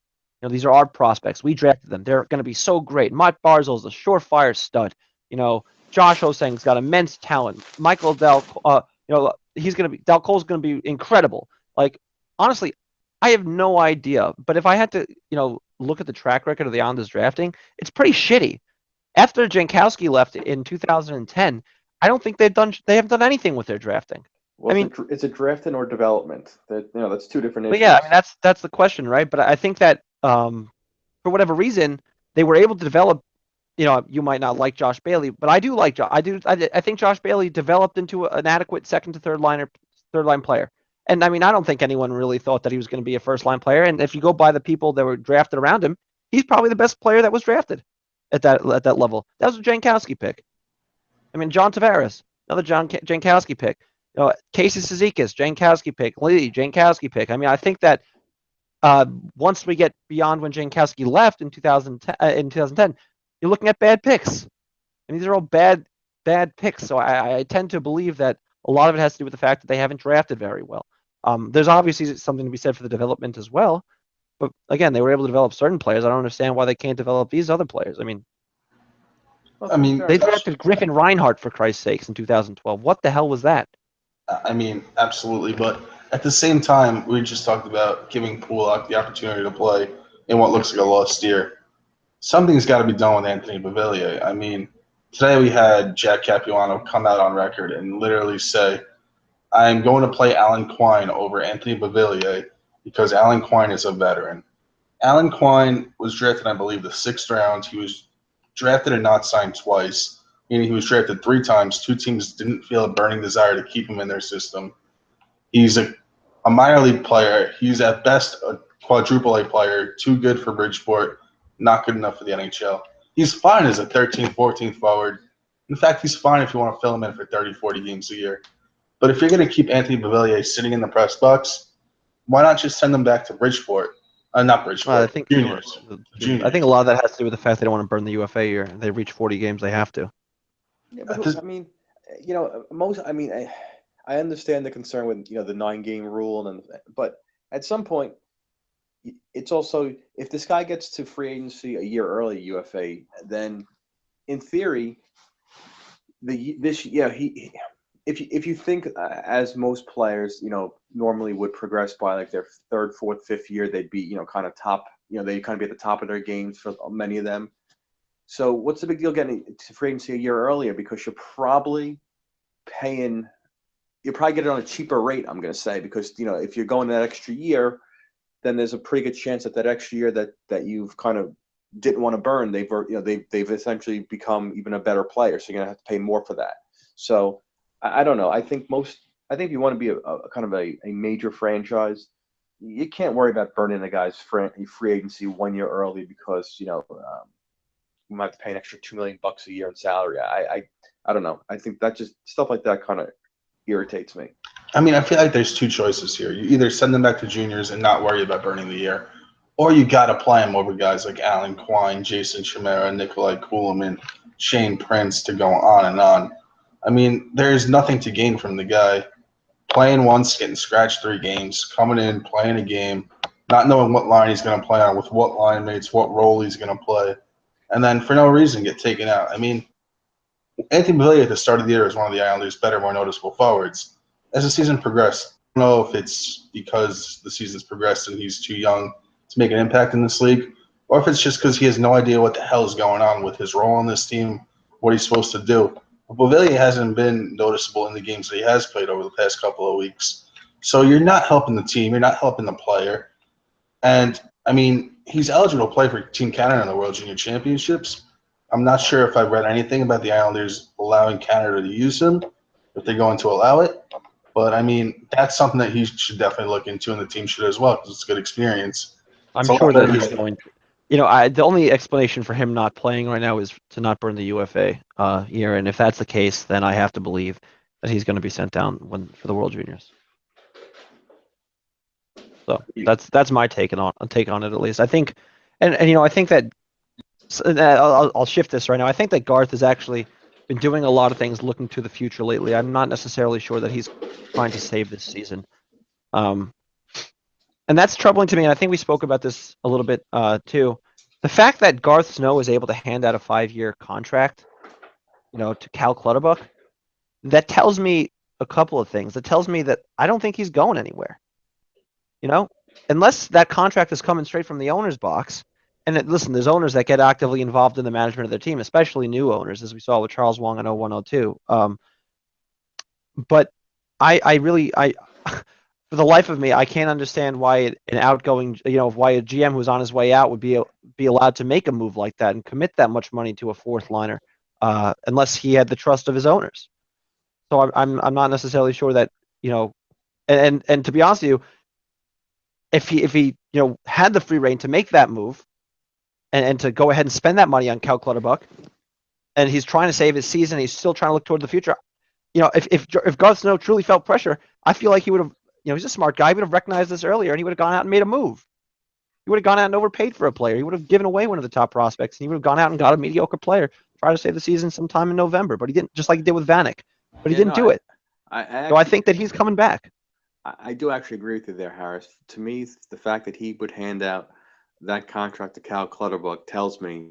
These are our prospects. We drafted them. They're going to be so great. Mike Barzil's a surefire stud. Josh Hosang's got immense talent. Michael Dal Cole's going to be incredible. Like, honestly, I have no idea. But if I had to, look at the track record of the Islanders drafting, it's pretty shitty. After Jankowski left in 2010, I don't think they haven't done anything with their drafting. Well, it's a drafting or development. That's two different issues. But yeah, I mean that's the question, right? But I think that for whatever reason they were able to develop. You might not like Josh Bailey, but I do like Josh. I think Josh Bailey developed into an adequate second to third line player. And I mean, I don't think anyone really thought that he was going to be a first line player. And if you go by the people that were drafted around him, he's probably the best player that was drafted at that level. That was a Jankowski pick. I mean, John Tavares, another Jankowski pick. Casey Cizikas, Jankowski pick. Lee, Jankowski pick. I mean, I think that once we get beyond when Jankowski left in 2010, you're looking at bad picks. And these are all bad picks. So I tend to believe that a lot of it has to do with the fact that they haven't drafted very well. There's obviously something to be said for the development as well. But again, they were able to develop certain players. I don't understand why they can't develop these other players. I mean, they drafted Griffin Reinhart, for Christ's sakes, in 2012. What the hell was that? I mean, absolutely. But at the same time, we just talked about giving Pulock the opportunity to play in what looks like a lost year. Something's got to be done with Anthony Beauvillier. I mean, today we had Jack Capuano come out on record and literally say, I'm going to play Alan Quine over Anthony Beauvillier because Alan Quine is a veteran. Alan Quine was drafted, I believe, the 6th round. He was drafted and not signed twice, meaning he was drafted 3 times. 2 teams didn't feel a burning desire to keep him in their system. He's a minor league player. He's at best a quadruple A player, too good for Bridgeport, not good enough for the NHL. He's fine as a 13th, 14th forward. In fact, he's fine if you want to fill him in for 30, 40 games a year. But if you're going to keep Anthony Beauvillier sitting in the press box, why not just send him back to Bridgeport? Not I Bridgeport, think juniors. I think a lot of that has to do with the fact they don't want to burn the UFA year. They reach 40 games, they have to. Yeah, but I mean, I understand the concern with the 9-game rule, but at some point, it's also if this guy gets to free agency a year early UFA, then in theory, if you think as most players normally would progress by like their third, fourth, fifth year, they'd be kind of top, they kind of be at the top of their games for many of them. So what's the big deal getting to free agency a year earlier? Because you're probably getting it on a cheaper rate, I'm going to say, because if you're going that extra year, then there's a pretty good chance that extra year that you've kind of didn't want to burn, they've essentially become even a better player, so you're going to have to pay more for that. So I don't know. I think if you want to be a kind of a major franchise, you can't worry about burning a guy's free agency 1 year early because we might have to pay an extra $2 million a year in salary. I don't know. I think that just stuff like that kind of irritates me. I mean, I feel like there's two choices here. You either send them back to juniors and not worry about burning the year, or you got to play them over guys like Alan Quine, Jason Chimera, Nikolai Kulemin, Shane Prince, to go on and on. I mean, there's nothing to gain from the guy playing once, getting scratched 3 games, coming in, playing a game, not knowing what line he's going to play on, with what line mates, what role he's going to play, and then for no reason get taken out. I mean, Anthony Beauvillier at the start of the year is one of the Islanders' better, more noticeable forwards. As the season progressed, I don't know if it's because the season's progressed and he's too young to make an impact in this league, or if it's just because he has no idea what the hell is going on with his role on this team, what he's supposed to do. But Beauvillier hasn't been noticeable in the games that he has played over the past couple of weeks. So you're not helping the team. You're not helping the player. And, I mean, he's eligible to play for Team Canada in the World Junior Championships. I'm not sure if I've read anything about the Islanders allowing Canada to use him, if they're going to allow it. But, I mean, that's something that he should definitely look into, and the team should as well, because it's a good experience. I'm sure that he's going to. The only explanation for him not playing right now is to not burn the UFA year, and if that's the case, then I have to believe that he's going to be sent down for the World Juniors. So that's my take on it, at least. I think, and I think that I'll shift this right now. I think that Garth has actually been doing a lot of things looking to the future lately. I'm not necessarily sure that he's trying to save this season. And that's troubling to me, and I think we spoke about this a little bit too. The fact that Garth Snow is able to hand out a 5-year contract, to Cal Clutterbuck, that tells me a couple of things. It tells me that I don't think he's going anywhere. Unless that contract is coming straight from the owner's box. And listen, there's owners that get actively involved in the management of their team, especially new owners, as we saw with Charles Wong in 01-02. But I really for the life of me, I can't understand why an outgoing, why a GM who's on his way out would be allowed to make a move like that and commit that much money to a fourth liner, unless he had the trust of his owners. So I'm not necessarily sure that and to be honest with you, if he had the free reign to make that move, and to go ahead and spend that money on Cal Clutterbuck, and he's trying to save his season, he's still trying to look toward the future. If Garth Snow truly felt pressure, I feel like he would have. He's a smart guy. He would have recognized this earlier, and he would have gone out and made a move. He would have gone out and overpaid for a player. He would have given away one of the top prospects, and he would have gone out and got a mediocre player, try to save the season sometime in November. But he didn't, just like he did with Vanek. But he didn't do it. So I think that he's coming back. I do actually agree with you there, Harris. To me, the fact that he would hand out that contract to Cal Clutterbuck tells me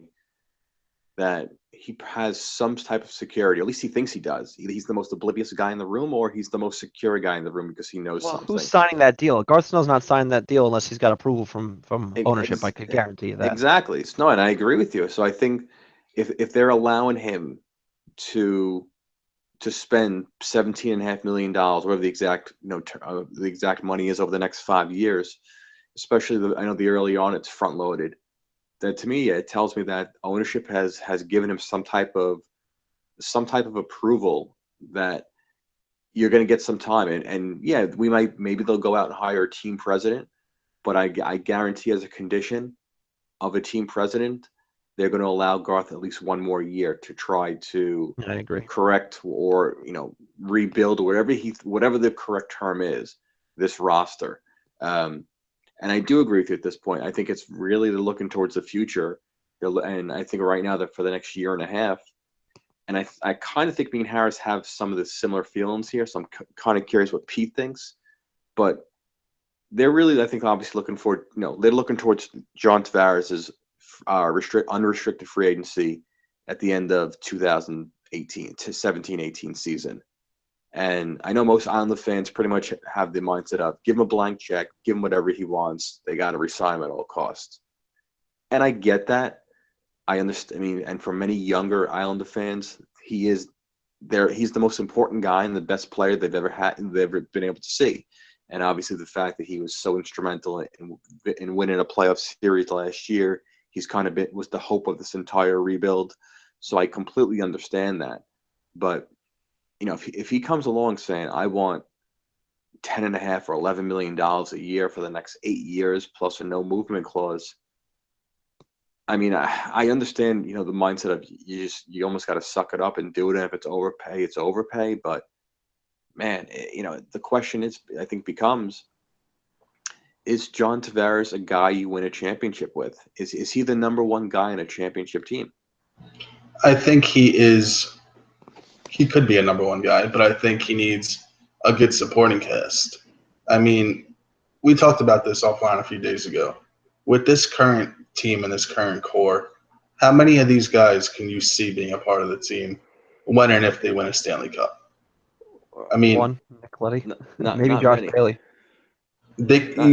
that he has some type of security. At least he thinks he does. Either he's the most oblivious guy in the room, or he's the most secure guy in the room because he knows something. Who's signing that deal? Garth Snow's not signing that deal unless he's got approval from ownership. I could guarantee you that. Exactly. No, and I agree with you. So I think if they're allowing him to spend $17.5 million, whatever the exact the exact money is over the next 5 years, especially I know the early on it's front loaded. That to me, it tells me that ownership has given him some type of approval that you're going to get some time. And yeah, maybe they'll go out and hire a team president, but I guarantee as a condition of a team president, they're going to allow Garth at least one more year to try to I agree. correct or rebuild, or whatever the correct term is, this roster. And I do agree with you at this point. I think it's really they're looking towards the future, and I think right now that for the next year and a half. And I kind of think me and Harris have some of the similar feelings here. So I'm kind of curious what Pete thinks, but they're really, I think, obviously looking for, they're looking towards John Tavares's unrestricted free agency at the end of 2018 to 17-18 season. And I know most Islander fans pretty much have the mindset of give him a blank check, give him whatever he wants. They got to resign him at all costs. And I get that. I understand. I mean, and for many younger Islander fans, he's the most important guy and the best player they've ever been able to see. And obviously the fact that he was so instrumental in winning a playoff series last year, he's kind of was the hope of this entire rebuild. So I completely understand that. But if he comes along saying, I want $10.5 or $11 million a year for the next 8 years, plus a no movement clause, I mean, I understand, the mindset of you almost got to suck it up and do it. And if it's overpay, it's overpay. But man, the question I think becomes, is John Tavares a guy you win a championship with? Is he the number one guy in a championship team? I think he is. He could be a number one guy, but I think he needs a good supporting cast. I mean, we talked about this offline a few days ago. With this current team and this current core, how many of these guys can you see being a part of the team when and if they win a Stanley Cup? I mean, one, Nick Leddy, maybe not Josh many. Bailey.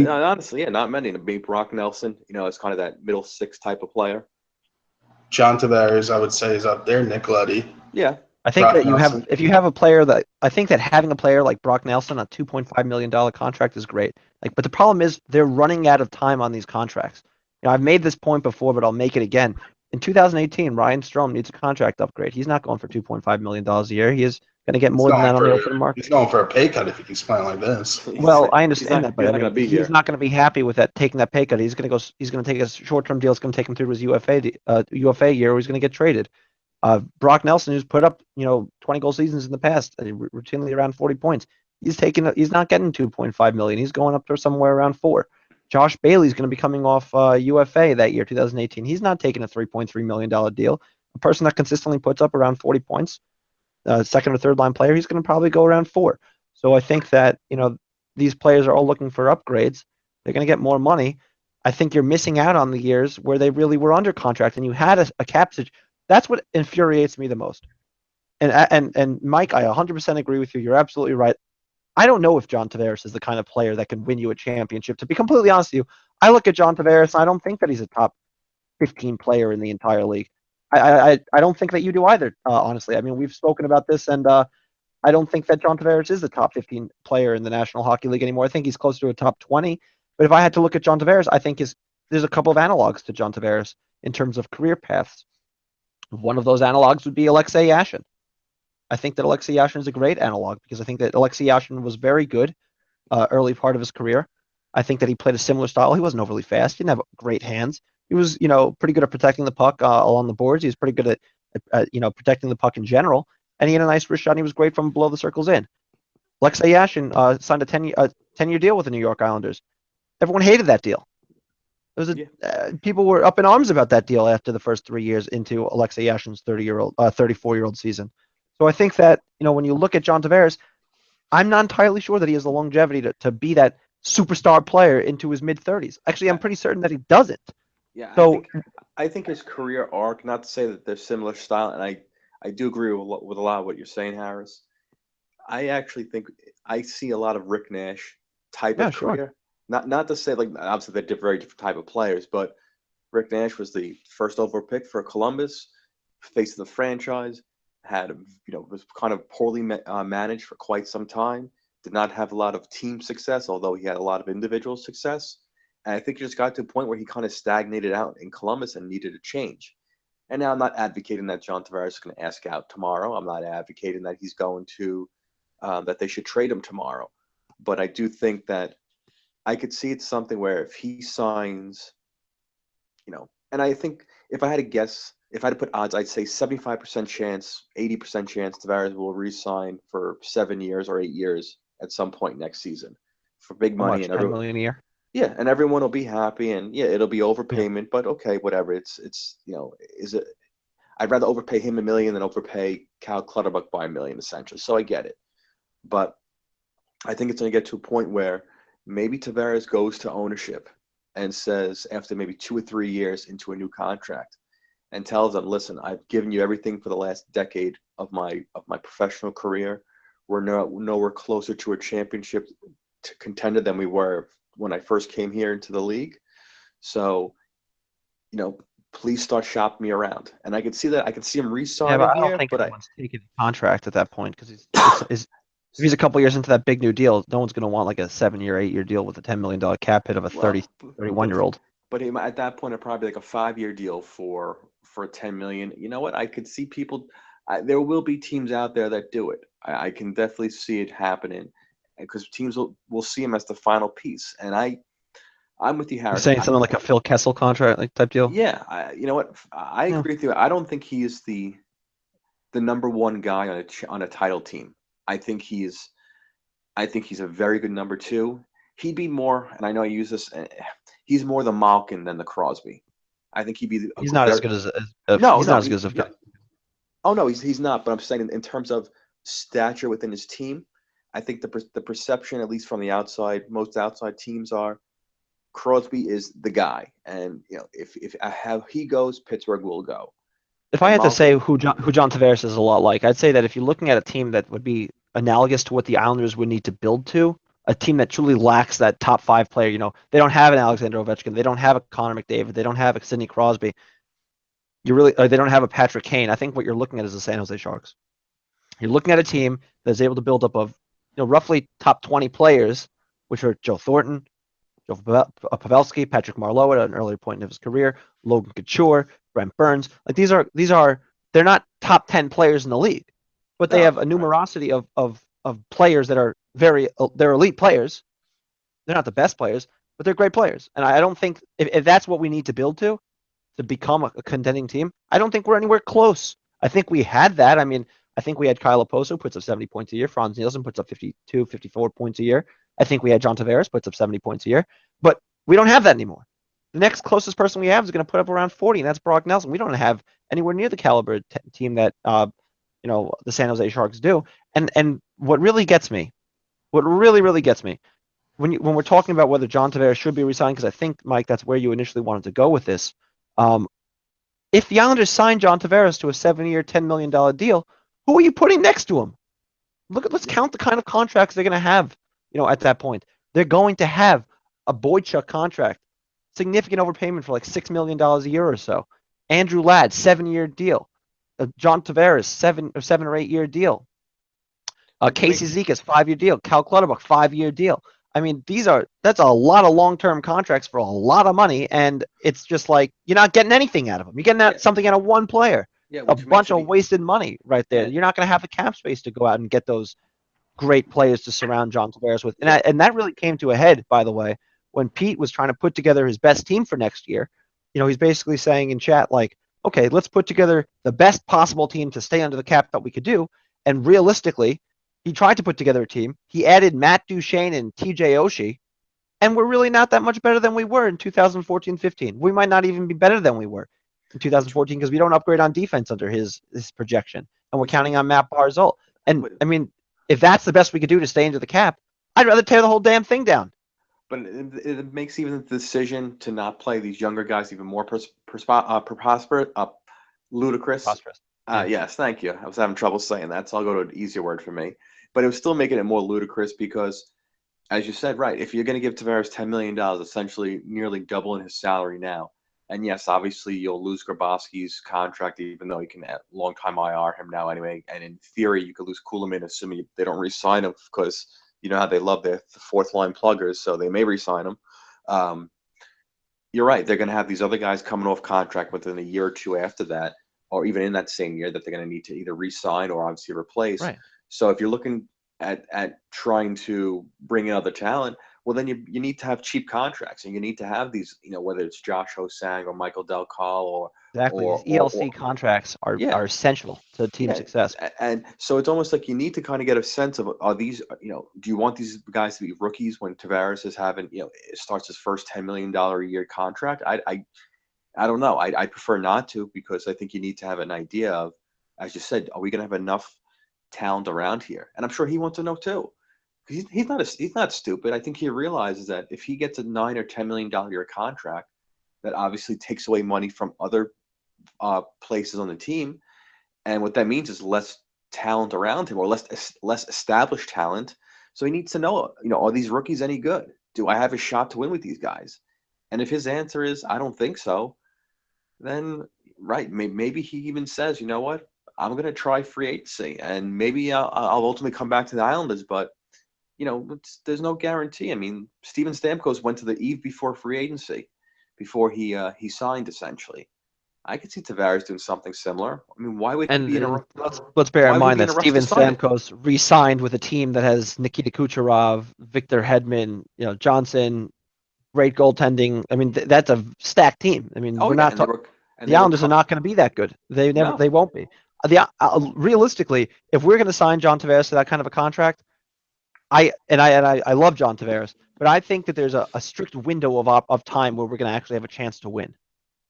Honestly, not many. Maybe Brock Nelson, it's kind of that middle six type of player. John Tavares, I would say, is up there. Nick Leddy. Yeah. I think that if you have a player I think that having a player like Brock Nelson, a $2.5 million contract is great. But the problem is they're running out of time on these contracts. I've made this point before, but I'll make it again. In 2018, Ryan Strome needs a contract upgrade. He's not going for $2.5 million a year. He is going to get more than that on the open market. He's going for a pay cut if he keeps playing like this. Well, I understand that, but he's not going to be happy with that, taking that pay cut. He's going to take a short-term deal. It's going to take him through his UFA year, where he's going to get traded. Brock Nelson, who's put up 20 goal seasons in the past, routinely around 40 points, he's not getting $2.5 million. He's going up to somewhere around $4 million. Josh Bailey's going to be coming off UFA that year, 2018. He's not taking a $3.3 million deal. A person that consistently puts up around 40 points, second or third line player, he's going to probably go around $4 million. So I think that these players are all looking for upgrades. They're going to get more money. I think you're missing out on the years where they really were under contract and you had a cap situation. That's what infuriates me the most. And Mike, I 100% agree with you. You're absolutely right. I don't know if John Tavares is the kind of player that can win you a championship. To be completely honest with you, I look at John Tavares and I don't think that he's a top 15 player in the entire league. I don't think that you do either, honestly. I mean, we've spoken about this, and I don't think that John Tavares is a top 15 player in the National Hockey League anymore. I think he's close to a top 20. But if I had to look at John Tavares, I think there's a couple of analogs to John Tavares in terms of career paths. One of those analogs would be Alexei Yashin. I think that Alexei Yashin is a great analog because I think that Alexei Yashin was very good early part of his career. I think that he played a similar style. He wasn't overly fast. He didn't have great hands. He was, pretty good at protecting the puck along the boards. He was pretty good at protecting the puck in general. And he had a nice wrist shot. And he was great from below the circles in. Alexei Yashin signed a 10-year deal with the New York Islanders. Everyone hated that deal. People were up in arms about that deal after the first 3 years into Alexei Yashin's 34-year-old season. So I think that, when you look at John Tavares, I'm not entirely sure that he has the longevity to be that superstar player into his mid-30s. Actually, I'm pretty certain that he doesn't. Yeah, so I think his career arc, not to say that they're similar style, and I do agree with a lot of what you're saying, Harris. I actually think I see a lot of Rick Nash type of career. Not to say, obviously they're very different type of players, but Rick Nash was the first overall pick for Columbus, face of the franchise, was kind of poorly managed for quite some time, did not have a lot of team success, although he had a lot of individual success. And I think he just got to a point where he kind of stagnated out in Columbus and needed a change. And now I'm not advocating that John Tavares is going to ask out tomorrow. I'm not advocating that he's going to, that they should trade him tomorrow. But I do think that I could see it's something where if he signs, And I think if I had to guess, if I had to put odds, I'd say 75% chance, 80% chance Tavares will re-sign for 7 years or 8 years at some point next season for big How money, much? and 10 million a year. yeah, and everyone will be happy, and yeah, it'll be Yeah. overpayment, but okay, whatever. Is it? I'd rather overpay him $1 million than overpay Cal Clutterbuck by $1 million, essentially. So I get it, but I think it's going to get to a point where maybe Tavares goes to ownership and says after maybe 2 or 3 years into a new contract and tells them, "Listen, I've given you everything for the last decade of my professional career. We're nowhere closer to a championship contender than we were when I first came here into the league. So, please start shopping me around." And I could see that. I could see him Yeah, but re-signing I don't here, think but anyone's taking a contract at that point because if he's a couple years into that big new deal, no one's going to want like a 7-year, 8-year deal with a $10 million cap hit of a well, 30, 31-year-old. but at that point, it probably like a 5 year deal for 10 million. You know what? I could see people. There will be teams out there that do it. I can definitely see it happening because teams will see him as the final piece. And I'm with you, You're Harris. saying something like a Phil Kessel contract like type deal? Yeah, you know what? I Yeah. agree with you. I don't think he is the number one guy on a title team. I think he's I think he's a very good number two. He'd be more, and I know I use this. He's more the Malkin than the Crosby. I think he'd be a He's not as very good as no, he's not no, as good as a no. guy. Oh no, he's not. But I'm saying in terms of stature within his team, I think the perception, at least from the outside, most outside teams are Crosby is the guy, and if how he goes, Pittsburgh will go. If I And had to say Malkin, who John Tavares is a lot like, I'd say that if you're looking at a team that would be analogous to what the Islanders would need to build to, a team that truly lacks that top five player, they don't have an Alexander Ovechkin, they don't have a Connor McDavid, they don't have a Sidney Crosby, they don't have a Patrick Kane. I think what you're looking at is the San Jose Sharks. You're looking at a team that's able to build up of roughly top 20 players, which are Joe Thornton, Joe Pavelski, Patrick Marleau at an earlier point in his career, Logan Couture, Brent Burns. Like they're not top 10 players in the league, but they no, have a right. numerosity of players that are they're elite players. They're not the best players, but they're great players. And I don't think if that's what we need to build to become a contending team, I don't think we're anywhere close. I think we had that. I mean, I think we had Kyle Oposo puts up 70 points a year. Franz Nielsen puts up 52, 54 points a year. I think we had John Tavares puts up 70 points a year, but we don't have that anymore. The next closest person we have is going to put up around 40, and that's Brock Nelson. We don't have anywhere near the caliber team that the San Jose Sharks do. And what really gets me, what really gets me, when we're talking about whether John Tavares should be resigned, because I think Mike, that's where you initially wanted to go with this. If the Islanders sign John Tavares to a 7-year, $10 million deal, who are you putting next to him? Let's count the kind of contracts they're going to have. At that point, they're going to have a Boychuk contract, significant overpayment for like $6 million a year or so. Andrew Ladd, 7-year deal. John Tavares, 7 or 8 year deal. Casey Zekas, 5-year deal. Cal Clutterbuck, 5-year deal. I mean, that's a lot of long-term contracts for a lot of money, and it's just like you're not getting anything out of them. You're getting something out of one player. Yeah, A which makes bunch it of wasted money right there. yeah, You're not going to have the cap space to go out and get those great players to surround John Tavares with. yeah. And that really came to a head, by the way, when Pete was trying to put together his best team for next year. He's basically saying in chat, like, okay, let's put together the best possible team to stay under the cap that we could do. And realistically, he tried to put together a team. He added Matt Duchene and TJ Oshie, and we're really not that much better than we were in 2014-15. We might not even be better than we were in 2014 because we don't upgrade on defense under his projection, and we're counting on Matt Barzal. And I mean, if that's the best we could do to stay into the cap, I'd rather tear the whole damn thing down. But it makes even the decision to not play these younger guys even more ludicrous. Prosperous. Yes, thank you. I was having trouble saying that, so I'll go to an easier word for me. But it was still making it more ludicrous because, as you said, right, if you're going to give Tavares $10 million, essentially nearly doubling his salary now, and yes, obviously you'll lose Grabowski's contract, even though you can long-time IR him now anyway, and in theory you could lose Kuhlman, assuming they don't re-sign him because you know how they love their fourth-line pluggers, so they may re-sign him. You're right, they're going to have these other guys coming off contract within a year or two after that, or even in that same year that they're going to need to either re-sign or obviously replace. Right. So if you're looking at trying to bring in other talent, well, then you need to have cheap contracts, and you need to have these, whether it's Josh Hosang or Michael Del Call Exactly. These ELC or contracts are yeah, essential to team yeah. success. And so it's almost like you need to kind of get a sense of, are these, do you want these guys to be rookies when Tavares is having, starts his first $10 million a year contract? I don't know. I prefer not to, because I think you need to have an idea of, as you said, are we going to have enough talent around here? And I'm sure he wants to know too. He's not stupid. I think he realizes that if he gets a $9 or $10 million a year contract, that obviously takes away money from other places on the team, and what that means is less talent around him, or less established talent. So he needs to know, are these rookies any good? Do I have a shot to win with these guys? And if his answer is, I don't think so, then right, maybe he even says, you know what, I'm going to try free agency, and maybe I'll ultimately come back to the Islanders, but there's no guarantee. I mean, Steven Stamkos went to the eve before free agency, before he signed, essentially. I could see Tavares doing something similar. I mean, why would he be in a let's bear in mind be that in a rush to Steven sign it? Stamkos re-signed with a team that has Nikita Kucherov, Victor Hedman, Johnson, great goaltending. I mean, that's a stacked team. I mean, Oh we're yeah, not the Islanders are not going to be that good. They No. won't be. Realistically, if we're going to sign John Tavares to that kind of a contract, I love John Tavares, but I think that there's a strict window of time where we're going to actually have a chance to win.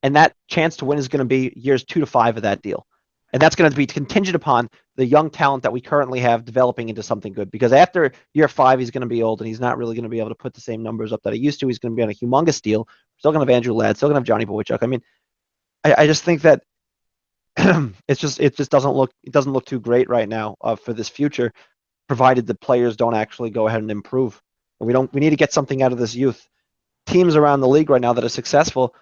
And that chance to win is going to be years 2 to 5 of that deal. And that's going to be contingent upon the young talent that we currently have developing into something good. Because after year 5, he's going to be old, and he's not really going to be able to put the same numbers up that he used to. He's going to be on a humongous deal. We're still going to have Andrew Ladd, still going to have Johnny Boychuk. I mean, I just think that it just doesn't look too great right now for this future, provided the players don't actually go ahead and improve. We need to get something out of this youth. Teams around the league right now that are successful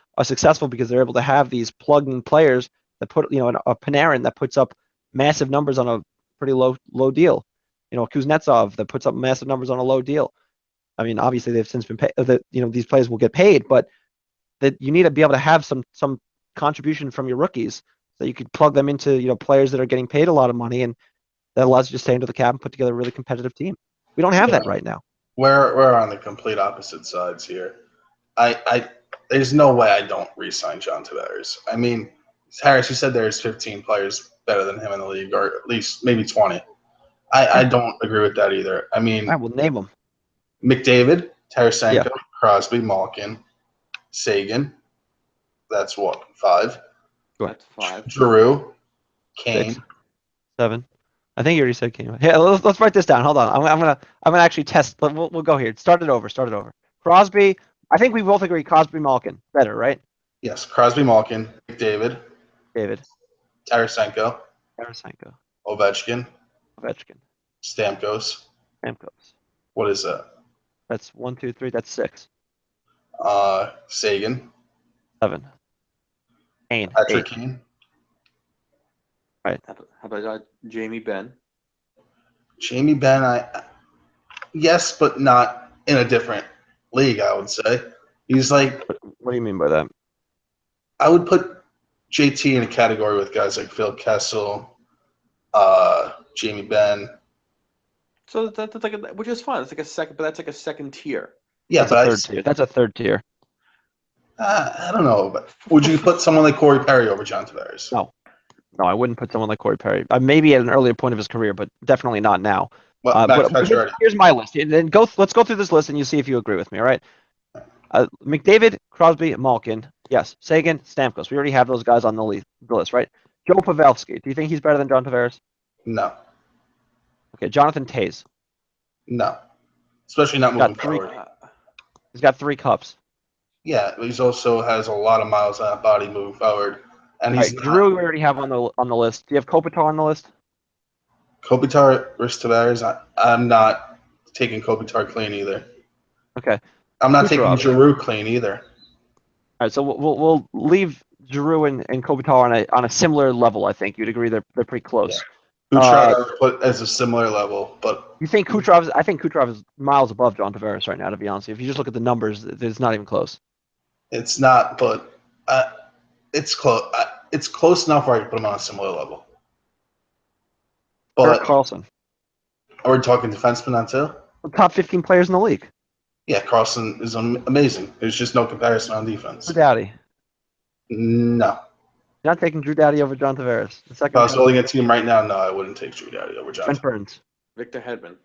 because they're able to have these plug-in players that put, a Panarin that puts up massive numbers on a pretty low deal. Kuznetsov that puts up massive numbers on a low deal. I mean, obviously they've since been paid. These players will get paid, but that you need to be able to have some contribution from your rookies so you could plug them into players that are getting paid a lot of money, and that allows you to stay under the cap and put together a really competitive team. We don't have that right now. We're on the complete opposite sides here. I there's no way I don't re-sign John Tavares. I mean, Harris, you said there's 15 players better than him in the league, or at least maybe 20. I don't agree with that either. I mean, I will name them: McDavid, Tarasenko, Crosby, Malkin, Sagan. That's what, 5. That's 5. Giroux, Kane, 6, 7. I think you already said Kane. Here, let's write this down. Hold on. I'm gonna actually test. We'll go here. Start it over. Crosby. I think we both agree Crosby, Malkin better, right? Yes, Crosby, Malkin, McDavid, David, Tarasenko, Ovechkin, Stamkos. What is that? That's 1, 2, 3. That's 6. Sagan. 7. Kane. Patrick 8. Kane. Right. How about Jamie Benn? Jamie Benn, yes, but not in a different league, I would say. He's like, what do you mean by that? I would put JT in a category with guys like Phil Kessel, Jamie Benn. So that's like which is fine. It's like a second, but that's like a second tier. Yeah, that's a third tier. That's a third tier. I don't know, but would you put someone like Corey Perry over John Tavares? No, I wouldn't put someone like Corey Perry. Maybe at an earlier point of his career, but definitely not now. Well, but here's my list. And then let's go through this list and you see if you agree with me. All right. McDavid, Crosby, Malkin. Yes. Sagan, Stamkos. We already have those guys on the list, right? Joe Pavelski. Do you think he's better than John Tavares? No. Okay. Jonathan Toews. No. Especially not moving forward. He's got 3 cups. Yeah, but he also has a lot of miles on that body moving forward. And he's Giroux we already have on the list. Do you have Kopitar on the list? Kopitar versus Tavares, I'm not taking Kopitar clean either. Okay. I'm not taking Giroux clean either. All right, so we'll leave Giroux and Kopitar on a similar level. I think you'd agree they're pretty close. Yeah. Kucherov put as a similar level, but you think Kucherov? I think Kucherov is miles above John Tavares right now. To be honest, if you just look at the numbers, it's not even close. It's not, but it's close. It's close enough where I can put him on a similar level. Erik Karlsson. Are we talking defenseman on too? The top 15 players in the league. Yeah, Carlson is amazing. There's just no comparison on defense. Drew Doughty. No. You're not taking Drew Doughty over John Tavares. The If second I was round. building a team right now, no, I wouldn't take Drew Doughty over John. Brent Burns. Victor Hedman.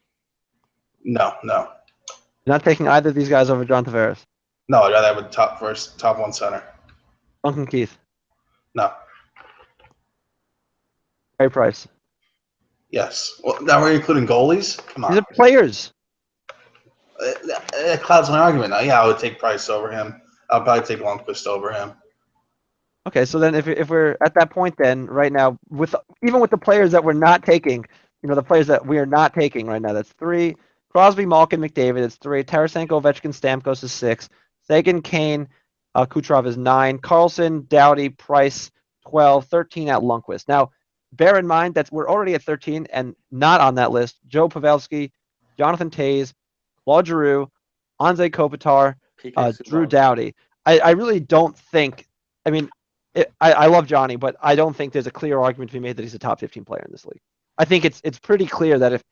No. You're not taking either of these guys over John Tavares. No, I'd rather have a top one center. Duncan Keith. No. Ray Price. Yes. Well, now we're including goalies? Come on. These are players. It clouds my argument. Now, yeah, I would take Price over him. I'll probably take Lundqvist over him. Okay, so then if we're at that point, then right now, even with the players that we're not taking, the players that we are not taking right now, that's 3. Crosby, Malkin, McDavid, it's 3. Tarasenko, Ovechkin, Stamkos is 6. Sagan, Kane, Kucherov is 9. Carlson, Doughty, Price, 12. 13 at Lundqvist. Now, bear in mind that we're already at 13 and not on that list. Joe Pavelski, Jonathan Toews, Claude Giroux, Anze Kopitar, Drew Doughty. I really don't think. I mean, I love Johnny, but I don't think there's a clear argument to be made that he's a top 15 player in this league. I think it's pretty clear that if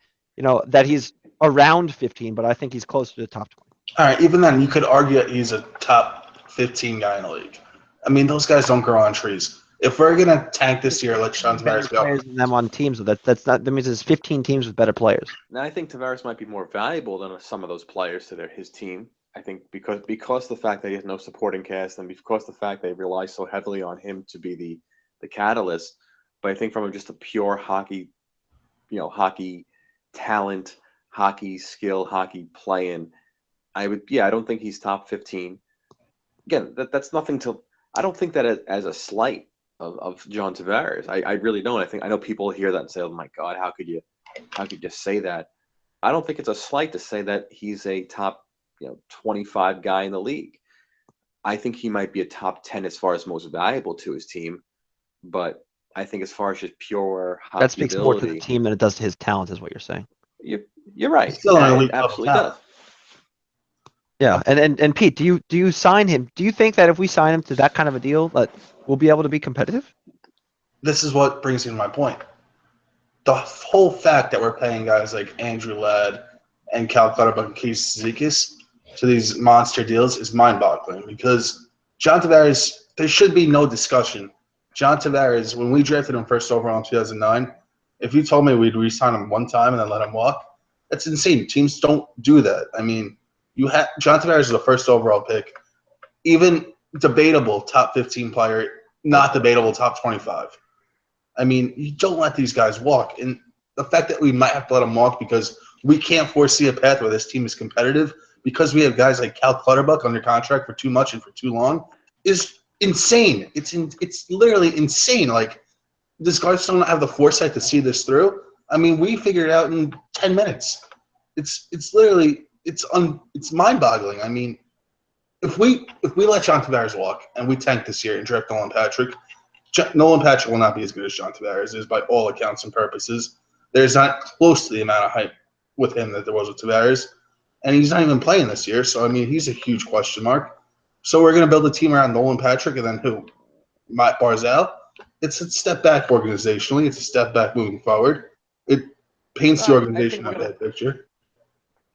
that he's around 15, but I think he's closer to the top 20. All right, even then, you could argue that he's a top 15 guy in the league. I mean, those guys don't grow on trees. If we're gonna tank this year, let John Tavares go. Players than them on teams. That's not. That means there's 15 teams with better players. Now, I think Tavares might be more valuable than some of those players to his team. I think because the fact that he has no supporting cast and because the fact they rely so heavily on him to be the catalyst. But I think from just a pure hockey, hockey talent, hockey skill, hockey playing, I don't think he's top 15. Again, that's nothing to. I don't think that as a slight of John Tavares. I really don't. I know people hear that and say, "Oh my God, how could you say that?" I don't think it's a slight to say that he's a top 25 guy in the league. I think he might be a top 10 as far as most valuable to his team, but I think as far as just pure hockey that speaks ability, more to the team than it does to his talent, is what you're saying. You're right. Still It absolutely does. Yeah, and Pete, do you sign him? Do you think that if we sign him to that kind of a deal, that we'll be able to be competitive? This is what brings me to my point. The whole fact that we're paying guys like Andrew Ladd and Cal Clutterbuck and Keith Zizekas to these monster deals is mind-boggling because John Tavares, there should be no discussion. John Tavares, when we drafted him first overall in 2009, if you told me we'd re-sign him one time and then let him walk, that's insane. Teams don't do that. I mean, John Tavares is the first overall pick. Even debatable top 15 player, not debatable top 25. I mean, you don't let these guys walk. And the fact that we might have to let them walk because we can't foresee a path where this team is competitive because we have guys like Cal Clutterbuck under contract for too much and for too long is insane. It's literally insane. Like, does Garthstone not have the foresight to see this through? I mean, we figured it out in 10 minutes. It's literally it's mind-boggling. I mean, if we let John Tavares walk and we tank this year and draft Nolan Patrick will not be as good as John Tavares is by all accounts and purposes. There's not close to the amount of hype with him that there was with Tavares. And he's not even playing this year. So, I mean, he's a huge question mark. So we're going to build a team around Nolan Patrick and then who? Matt Barzal? It's a step back organizationally. It's a step back moving forward. It paints the organization a bad picture.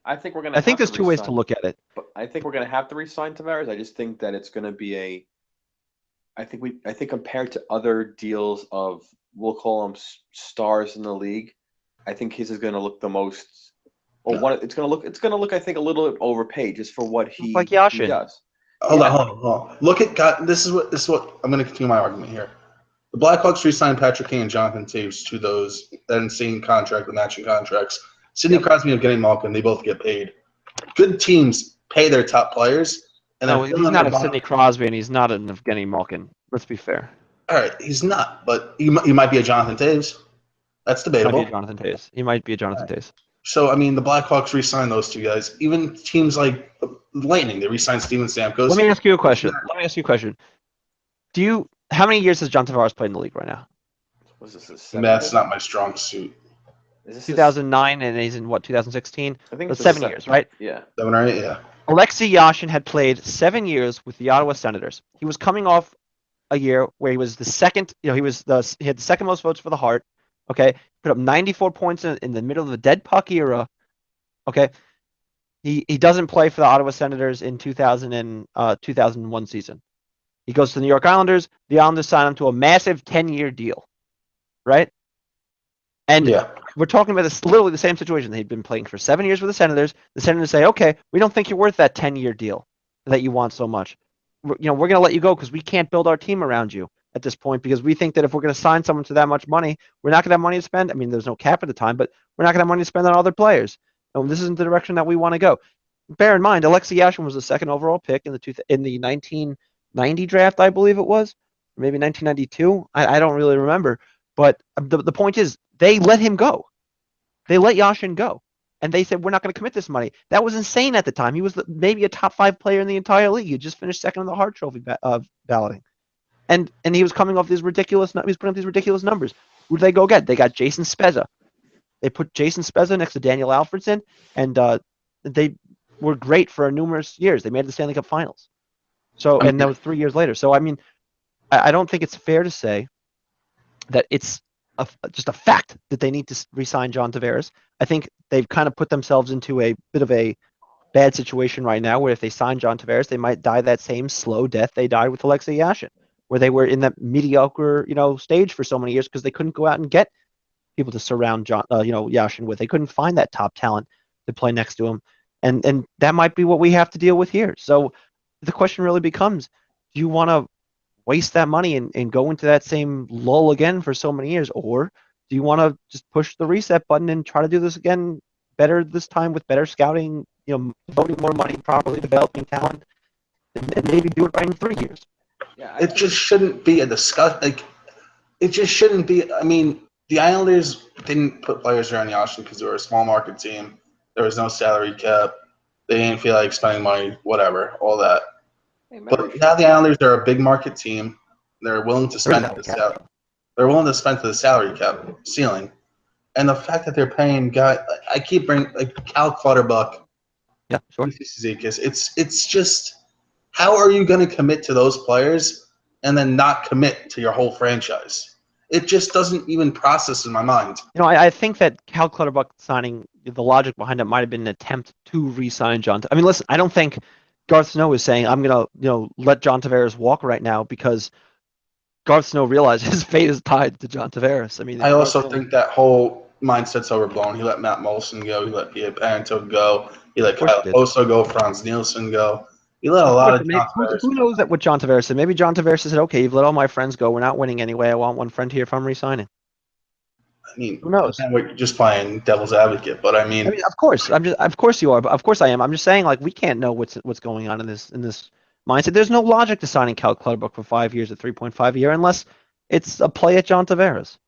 I think we're going to. I think there's two ways to look at it. But I think we're going to have to re-sign Tavares. I just think that it's going to be I think compared to other deals of, we'll call them stars in the league, I think his is going to look the most. It's going to look. I think a little bit overpaid just for what he does. Hold on. Look at God. This is what I'm going to continue my argument here. The Blackhawks re-signed Patrick Kane and Jonathan Toews to that insane contract, the matching contracts. Sidney Crosby and Evgeny Malkin, they both get paid. Good teams pay their top players. And no, he's not a Sidney Crosby and he's not an Evgeny Malkin. Let's be fair. All right, he's not, but he might be a Jonathan Toews. That's debatable. He might be a Jonathan Toews. So, I mean, the Blackhawks re-signed those two guys. Even teams like Lightning, they re-signed Steven Stamkos. Let me ask you a question. How many years has John Tavares played in the league right now? That's not my strong suit. 2009, and he's in 2016? I think it's 7 years, right? Yeah. 7 or 8, yeah. Alexei Yashin had played 7 years with the Ottawa Senators. He was coming off a year where he was the second, he had the second most votes for the Hart. Okay, put up 94 points in the middle of the dead puck era. Okay, He doesn't play for the Ottawa Senators in 2001 season. He goes to the New York Islanders. The Islanders sign him to a massive 10-year deal, right? And Yeah. we're talking about this literally the same situation. They'd been playing for 7 years with the Senators. The Senators say, okay, we don't think you're worth that 10-year deal that you want so much. We're going to let you go because we can't build our team around you at this point because we think that if we're going to sign someone to that much money, we're not going to have money to spend. I mean, there's no cap at the time, but we're not going to have money to spend on other players. And this isn't the direction that we want to go. Bear in mind, Alexei Yashin was the second overall pick in the 1990 draft, I believe it was, or maybe 1992. I don't really remember. But the point is, they let him go. They let Yashin go. And they said, we're not going to commit this money. That was insane at the time. He was maybe a top 5 player in the entire league. He just finished second in the Hart Trophy balloting. And he was coming off he was putting up these ridiculous numbers. Who did they go get? They got Jason Spezza. They put Jason Spezza next to Daniel Alfredson, and they were great for numerous years. They made the Stanley Cup Finals. And that was 3 years later. So, I mean, I don't think it's fair to say that it's just a fact that they need to re-sign John Tavares. I think they've kind of put themselves into a bit of a bad situation right now where if they sign John Tavares, they might die that same slow death they died with Alexei Yashin, where they were in that mediocre, stage for so many years because they couldn't go out and get people to surround Yashin with. They couldn't find that top talent to play next to him. And that might be what we have to deal with here. So the question really becomes, do you want to waste that money and go into that same lull again for so many years? Or do you want to just push the reset button and try to do this again better this time with better scouting, devoting more money, properly developing talent, and maybe do it right in 3 years? Yeah, it just shouldn't be a discuss. Like, it just shouldn't be. I mean, the Islanders didn't put players around Yashin because they were a small market team. There was no salary cap. They didn't feel like spending money, whatever, all that. But now the Islanders are a big market team. They're willing to spend They're willing to spend to the salary cap ceiling, and the fact that they're paying guys, I keep bringing like Cal Clutterbuck, Yeah, sure. It's just, how are you going to commit to those players and then not commit to your whole franchise? It just doesn't even process in my mind. I think that Cal Clutterbuck signing, the logic behind it might have been an attempt to re-sign John. I mean, listen, I don't think Garth Snow is saying I'm gonna, let John Tavares walk right now because Garth Snow realized his fate is tied to John Tavares. I mean, I also think that whole mindset's overblown. He let Matt Molson go. He let Pia Panto go. He let Kyle Oso go. Franz Nielsen go. He let a lot of John Tavares Who knows that what John Tavares said? Maybe John Tavares said, okay, you've let all my friends go. We're not winning anyway. I want one friend here if I'm re-signing. I mean, who knows? We're just playing devil's advocate, but I mean, of course, of course you are, but of course I am. I'm just saying, like, we can't know what's going on in this mindset. There's no logic to signing Cal Clutterbuck for 5 years at 3.5 a year unless it's a play at John Tavares.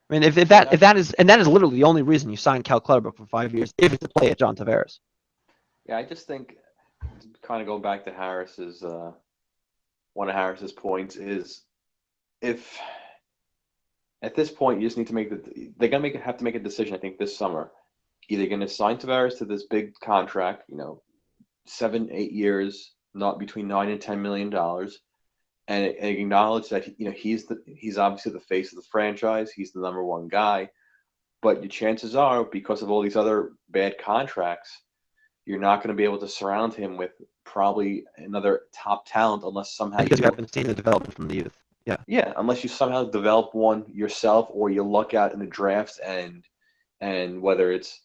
I mean, if that is literally the only reason you sign Cal Clutterbuck for 5 years, if it's a play at John Tavares. Yeah, I just think, kind of going back to Harris's one of Harris's points is, if at this point you just need to they're gonna have to make a decision. I think this summer, either going to sign Tavares to this big contract, 7-8 years, not between $9 and $10 million, and acknowledge that he's obviously the face of the franchise. He's the number one guy, but your chances are, because of all these other bad contracts, you're not going to be able to surround him with probably another top talent unless somehow because you haven't seen the development from the youth. Yeah, unless you somehow develop one yourself, or you luck out in the drafts, and whether it's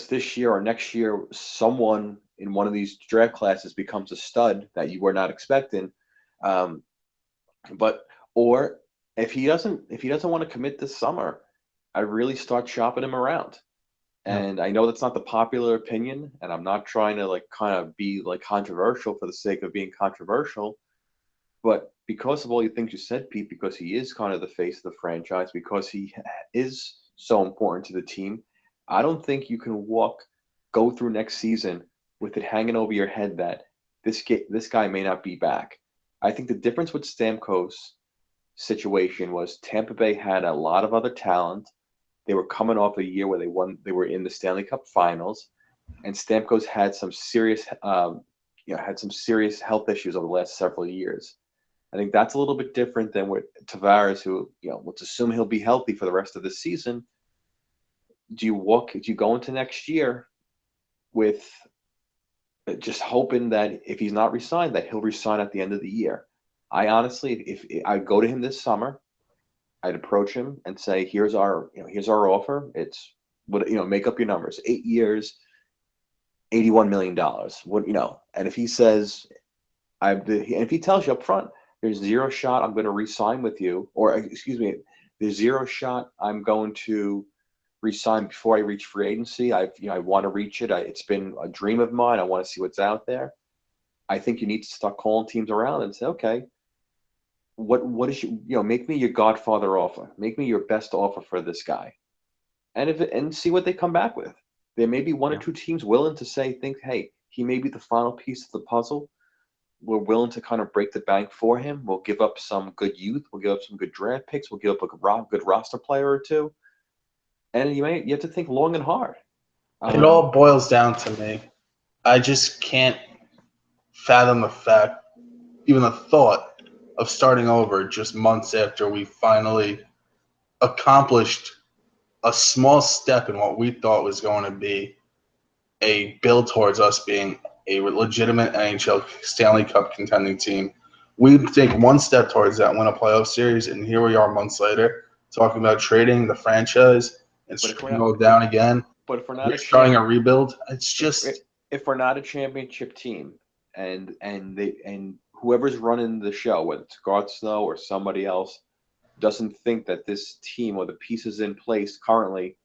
this year or next year, someone in one of these draft classes becomes a stud that you were not expecting. Or if he doesn't want to commit this summer, I really start shopping him around. And I know that's not the popular opinion, and I'm not trying to kind of be controversial for the sake of being controversial, but because of all the things you said, Pete, because he is kind of the face of the franchise, because he is so important to the team, I don't think you can go through next season with it hanging over your head that this guy may not be back. I think the difference with Stamkos' situation was Tampa Bay had a lot of other talent. They were coming off a year where they were in the Stanley Cup Finals, and Stamkos had some serious health issues over the last several years. I think that's a little bit different than with Tavares, who, let's assume he'll be healthy for the rest of the season. Do you go into next year with just hoping that if he's not re-signed, that he'll re-sign at the end of the year. I honestly, if I'd go to him this summer, I'd approach him and say, here's our offer. It's what, make up your numbers. 8 years, $81 million. What, and if he says, and if he tells you up front, there's zero shot I'm going to re-sign with you, or excuse me, there's zero shot I'm going to re-sign before I reach free agency. I want to reach it. It's been a dream of mine. I want to see what's out there. I think you need to start calling teams around and say, okay, what is make me your Godfather offer. Make me your best offer for this guy, and see what they come back with. There may be one or two teams willing to think, hey, he may be the final piece of the puzzle. We're willing to kind of break the bank for him. We'll give up some good youth. We'll give up some good draft picks. We'll give up a good roster player or two. And you have to think long and hard. It all boils down to me. I just can't fathom the fact, even the thought of starting over just months after we finally accomplished a small step in what we thought was going to be a build towards us being a legitimate NHL Stanley Cup contending team. We take one step towards that, win a playoff series, and here we are months later talking about trading the franchise and go down again. But if we're not starting a rebuild, it's just if we're not a championship team, and whoever's running the show, whether it's Garth Snow or somebody else, doesn't think that this team or the pieces in place currently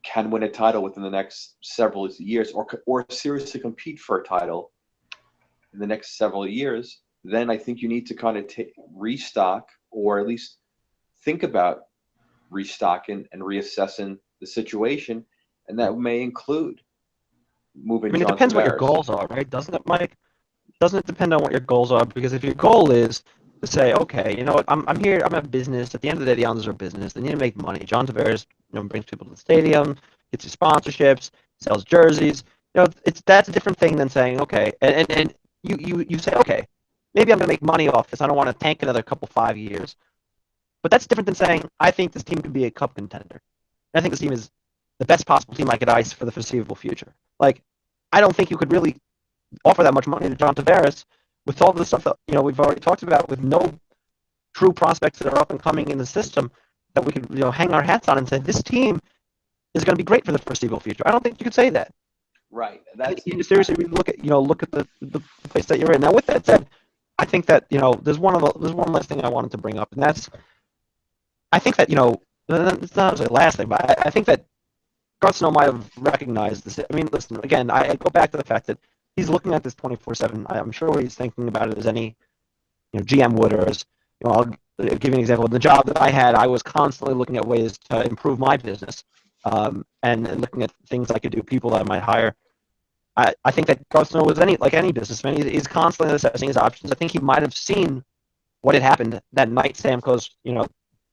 can win a title within the next several years, or seriously compete for a title in the next several years, then I think you need to kind of restock, or at least think about restocking and reassessing the situation, and that may include moving. It depends what your goals are, right? Doesn't it, Mike? Doesn't it depend on what your goals are? Because if your goal is to say, okay, you know what, I'm here, I'm a business. At the end of the day, the Islanders are a business. They need to make money. John Tavares, brings people to the stadium, gets you sponsorships, sells jerseys. That's a different thing than saying, okay, and you say, okay, maybe I'm going to make money off this. I don't want to tank another 5 years. But that's different than saying, I think this team could be a cup contender. I think this team is the best possible team I could ice for the foreseeable future. Like, I don't think you could really offer that much money to John Tavares with all the stuff that we've already talked about, with no true prospects that are up and coming in the system that we could hang our hats on and say this team is going to be great for the foreseeable future. I don't think you could say that. Right. Seriously, we look at the place that you're in. Now, with that said, I think that there's one last thing I wanted to bring up, and that's, I think that it's not the last thing, but I think that Garth Snow might have recognized this. I mean, listen, again, I go back to the fact that he's looking at this 24/7. I'm sure he's thinking about it as any GM would, or as I'll give you an example. The job that I had, I was constantly looking at ways to improve my business, and looking at things I could do, people that I might hire. I think that Garth Snow was like any businessman. He's constantly assessing his options. I think he might have seen what had happened that night Stamkos,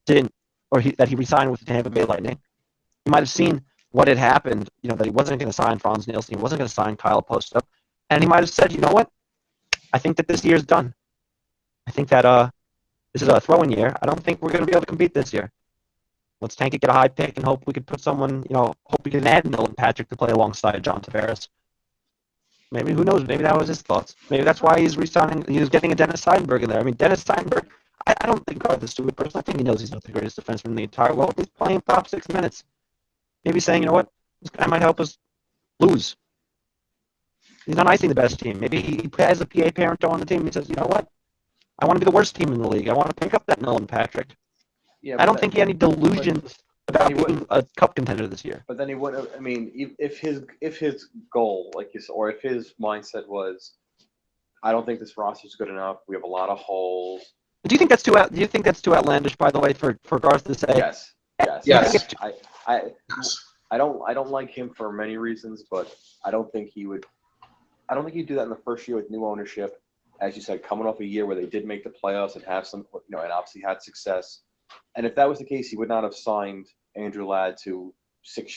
didn't, or that he resigned with the Tampa Bay Lightning. He might have seen what had happened, that he wasn't going to sign Franz Nielsen, he wasn't going to sign Kyle Posto, and he might have said, you know what, I think that this year's done. I think that this is a throw-in year. I don't think we're going to be able to compete this year. Let's tank it, get a high pick, and hope we could put someone, hope we can add Nolan Patrick to play alongside John Tavares. Maybe, who knows, maybe that was his thoughts. Maybe that's why he's resigning. He was getting a Dennis Seidenberg in there. I mean, Dennis Seidenberg, I don't think Garth is a stupid person. I think he knows he's not the greatest defenseman in the entire world. He's playing top 6 minutes. Maybe saying, you know what, this guy might help us lose. He's not icing the best team. Maybe he has a PA parent on the team. He says, you know what, I want to be the worst team in the league. I want to pick up that Nolan Patrick. Yeah, I don't think he had any delusions about being a cup contender this year. But then he wouldn't. I mean, if his goal, like you said, or if his mindset was, I don't think this roster is good enough. We have a lot of holes. Do you think that's too outlandish? By the way, for Garth to say. Yes. I don't like him for many reasons, but I don't think he'd do that in the first year with new ownership. As you said, coming off a year where they did make the playoffs and have some, and obviously had success. And if that was the case, he would not have signed Andrew Ladd to 7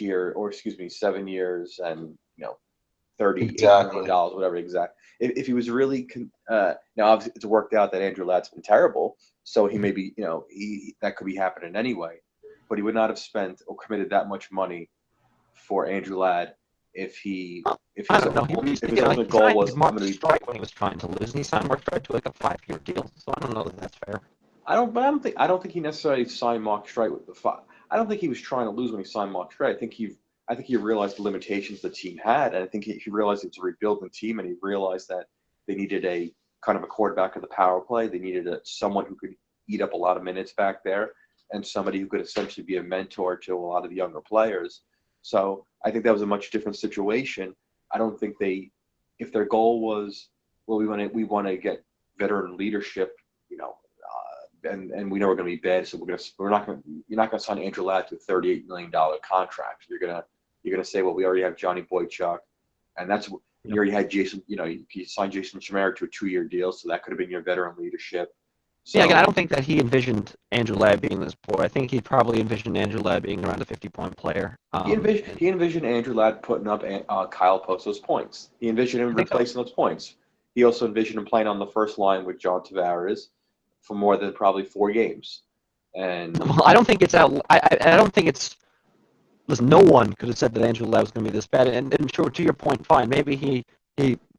years and $38 million, whatever exact. If he was really now, obviously it's worked out that Andrew Ladd's been terrible, so he may be that could be happening anyway. But he would not have spent or committed that much money for Andrew Ladd if he if I his don't know. if his He ultimate goal signed was I'm Mark going to be. Streit when he was trying to lose, and he signed Mark Streit to like a 5-year deal. So I don't know that that's fair. I don't think he necessarily signed Mark Streit with the five. I don't think he was trying to lose when he signed Mark Streit. I think he realized the limitations the team had, and I think he realized it's a rebuilding team, and he realized that they needed a kind of a quarterback of the power play. They needed someone who could eat up a lot of minutes back there, and somebody who could essentially be a mentor to a lot of the younger players. So I think that was a much different situation. I don't think if their goal was, well, we want to get veteran leadership, you know, and we know we're going to be bad, so you're not going to sign Andrew Ladd to a $38 million contract. You're gonna say, well, we already have Johnny Boychuk, and you already had Jason. You know, you signed Jason Chimera to a 2-year deal, so that could have been your veteran leadership. So, Yeah, again, I don't think that he envisioned Andrew Ladd being this poor. I think he probably envisioned Andrew Ladd being around a 50-point player. He envisioned Andrew Ladd putting up Kyle Poso's points. He envisioned him replacing those points. He also envisioned him playing on the first line with John Tavares for more than probably 4 games. And well, I don't think it's out. I don't think it's. Listen, no one could have said that Andrew Ladd was going to be this bad. And sure, to your point, fine. Maybe he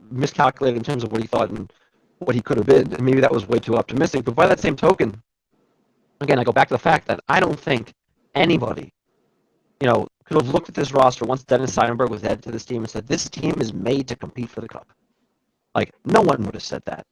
miscalculated in terms of what he thought and what he could have been. And maybe that was way too optimistic. But by that same token, again, I go back to the fact that I don't think anybody, could have looked at this roster once Dennis Seidenberg was added to this team and said, this team is made to compete for the cup. Like, no one would have said that.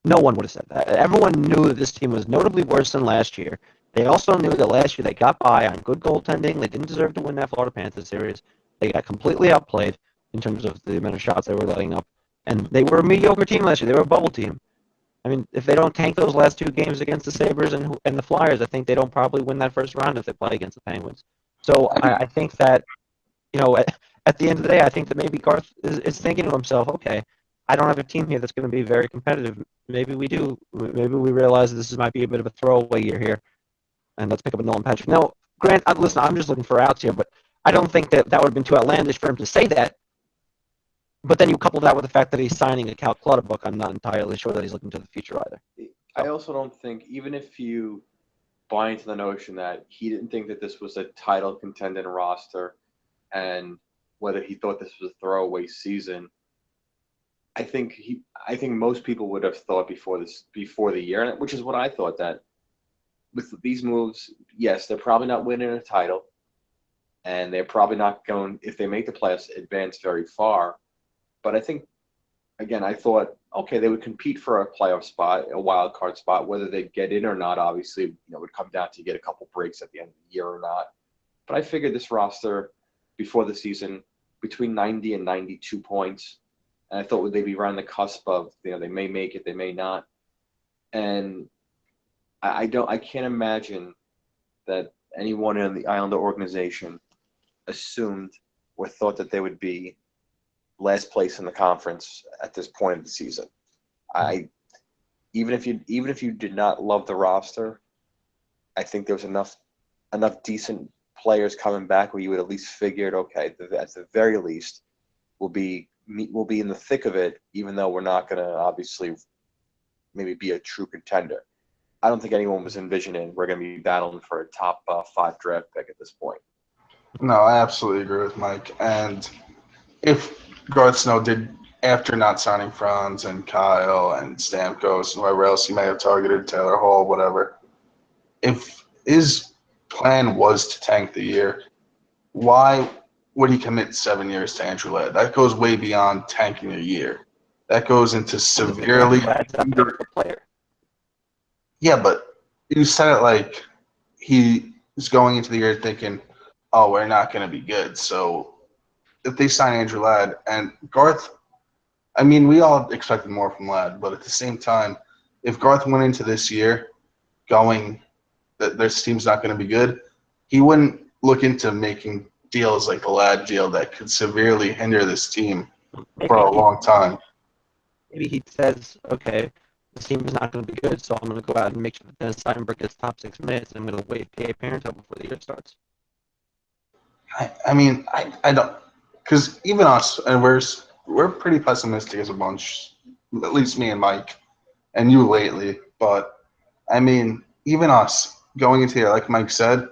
No one would have said that. Everyone knew that this team was notably worse than last year. They also knew that last year they got by on good goaltending. They didn't deserve to win that Florida Panthers series. They got completely outplayed in terms of the amount of shots they were letting up. And they were a mediocre team last year. They were a bubble team. I mean, if they don't tank those last 2 games against the Sabres and the Flyers, I think they don't probably win that first round if they play against the Penguins. So I think that, at the end of the day, I think that maybe Garth is thinking to himself, okay, I don't have a team here that's going to be very competitive. Maybe we do. Maybe we realize this might be a bit of a throwaway year here, and let's pick up a Nolan Patrick. Now, Grant, listen, I'm just looking for outs here, but I don't think that would have been too outlandish for him to say that. But then you couple that with the fact that he's signing a Cal Clutterbuck, I'm not entirely sure that he's looking to the future either. I also don't think, even if you buy into the notion that he didn't think that this was a title contending roster, and whether he thought this was a throwaway season, I think most people would have thought before the year, which is what I thought, that with these moves, yes, they're probably not winning a title, and they're probably not going, if they make the playoffs, advance very far. But I think, again, I thought, okay, they would compete for a playoff spot, a wild card spot. Whether they get in or not, obviously, would come down to get a couple breaks at the end of the year or not. But I figured this roster before the season between 90 and 92 points, and I thought they'd be around the cusp of, they may make it, they may not. And I can't imagine that anyone in the Islander organization assumed or thought that they would be last place in the conference at this point of the season. Even if you did not love the roster, I think there was enough decent players coming back where you would at least figured, okay, at the very least, we'll be in the thick of it, even though we're not going to obviously maybe be a true contender. I don't think anyone was envisioning we're going to be battling for a top 5 draft pick at this point. No, I absolutely agree with Mike. And if Garth Snow did, after not signing Franz and Kyle and Stamkos and whoever else he may have targeted, Taylor Hall, whatever, if his plan was to tank the year, why would he commit 7 years to Andrew Ladd? That goes way beyond tanking a year. That goes into severely player. Yeah, but you said it like he is going into the year thinking, oh, we're not going to be good. So if they sign Andrew Ladd and Garth, I mean, we all expected more from Ladd, but at the same time, if Garth went into this year going that this team's not going to be good, he wouldn't look into making deals like the Ladd deal that could severely hinder this team for a long time. Maybe he says, okay, this team is not going to be good, so I'm going to go out and make sure that Dennis Seidenberg gets top 6 minutes, and I'm going to waive PA Parental before the year starts. I mean, I don't, because even us, and we're pretty pessimistic as a bunch, at least me and Mike, and you lately. But I mean, even us going into here, like Mike said,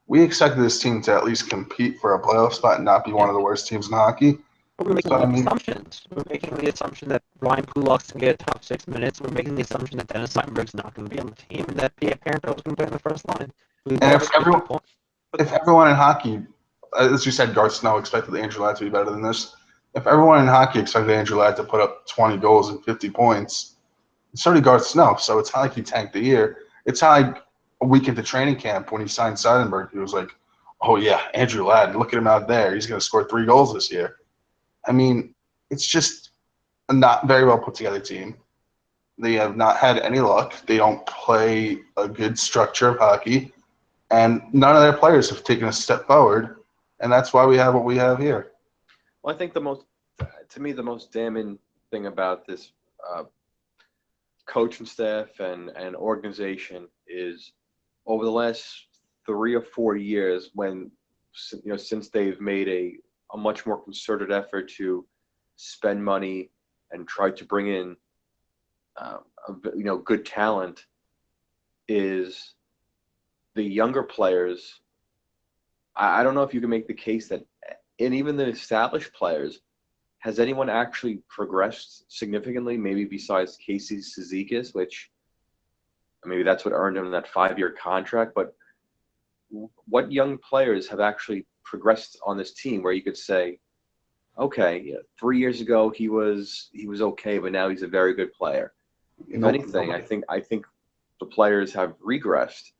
we expected this team to at least compete for a playoff spot and not be one of the worst teams in hockey. We're making assumptions. We're making the assumption that Ryan Pulak's going to get top 6 minutes. We're making the assumption that Dennis Seidenberg's not going to be on the team and that Pierre Parent's going to play on the first line. And if everyone in hockey, as you said, Garth Snow expected Andrew Ladd to be better than this. If everyone in hockey expected Andrew Ladd to put up 20 goals and 50 points, so did Garth Snow. So it's not like he tanked the year. It's not like a week into training camp when he signed Seidenberg, he was like, oh, yeah, Andrew Ladd, look at him out there. He's going to score 3 goals this year. I mean, it's just a not very well put together team. They have not had any luck. They don't play a good structure of hockey. And none of their players have taken a step forward. And that's why we have what we have here. Well, I think the most damning thing about this coaching staff and organization is over the last 3 or 4 years, when since they've made a much more concerted effort to spend money and try to bring in good talent, is the younger players. I don't know if you can make the case that, and even the established players, has anyone actually progressed significantly, maybe besides Casey Cizikas, which maybe that's what earned him that 5-year contract. But what young players have actually progressed on this team where you could say, okay, 3 years ago he was okay, but now he's a very good player? If anything, I think the players have regressed.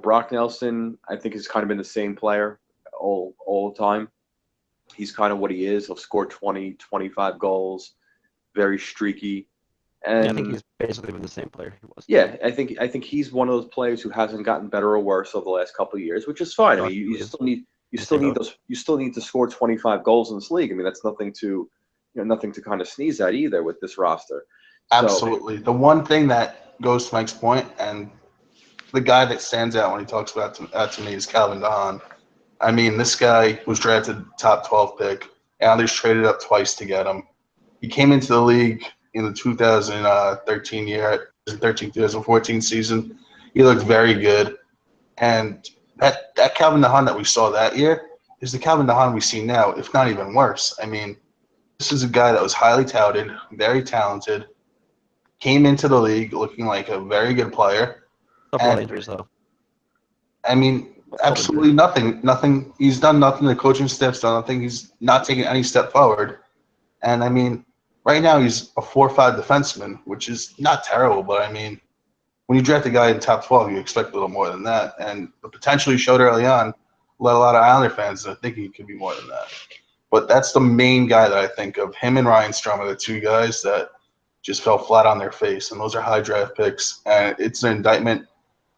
Brock Nelson, I think, has kind of been the same player all the time. He's kind of what he is. He'll score 20, 25 goals, very streaky. And I think he's basically been the same player he was. Yeah, I think he's one of those players who hasn't gotten better or worse over the last couple of years, which is fine. I mean, you still need to score 25 goals in this league. I mean, that's nothing to kind of sneeze at either with this roster. Absolutely. The one thing that goes to Mike's point, and the guy that stands out when he talks about that to me, is Calvin DeHaan. I mean, this guy was drafted top 12 pick. Islanders traded up twice to get him. He came into the league in the 2014 season. He looked very good. And that Calvin DeHaan that we saw that year is the Calvin DeHaan we see now, if not even worse. I mean, this is a guy that was highly touted, very talented, came into the league looking like a very good player. Couple of injuries, though. I mean, absolutely nothing. He's done nothing. The coaching staff's done nothing. He's not taking any step forward. And, I mean, right now he's a 4-5 defenseman, which is not terrible. But, I mean, when you draft a guy in top 12, you expect a little more than that. And the potential he showed early on led a lot of Islander fans to think he could be more than that. But that's the main guy that I think of. Him and Ryan Strom are the two guys that just fell flat on their face. And those are high draft picks. And it's an indictment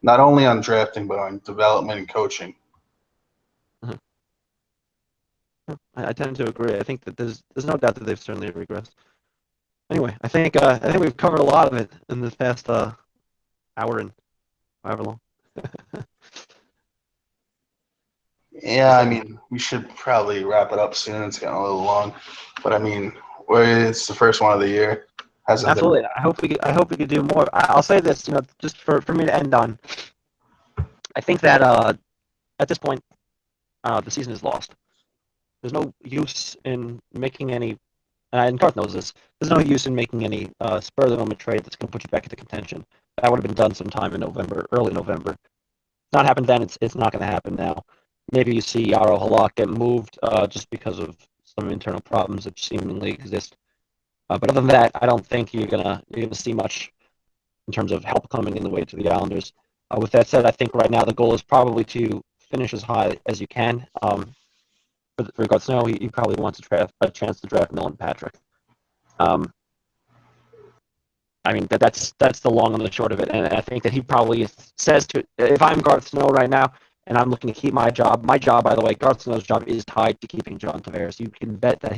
not only on drafting, but on development and coaching. I tend to agree. I think that there's no doubt that they've certainly regressed. Anyway, I think we've covered a lot of it in this past hour and however long. Yeah, I mean, we should probably wrap it up soon. It's getting a little long, but I mean, it's the first one of the year. Absolutely. I hope we could do more. I'll say this, just for me to end on. I think that at this point, the season is lost. There's no use in making any, and Garth knows this. There's no use in making any spur of the moment trade that's going to put you back into contention. That would have been done sometime in November, early November. Not happened then. It's not going to happen now. Maybe you see Yaro Halak get moved just because of some internal problems that seemingly exist. But other than that, I don't think you're gonna see much in terms of help coming in the way to the Islanders. With that said, I think right now the goal is probably to finish as high as you can. For Garth Snow, he probably wants a chance to draft Nolan Patrick. I mean that's the long and the short of it, and I think that he probably says to, if I'm Garth Snow right now and I'm looking to keep my job, by the way, Garth Snow's job is tied to keeping John Tavares. You can bet that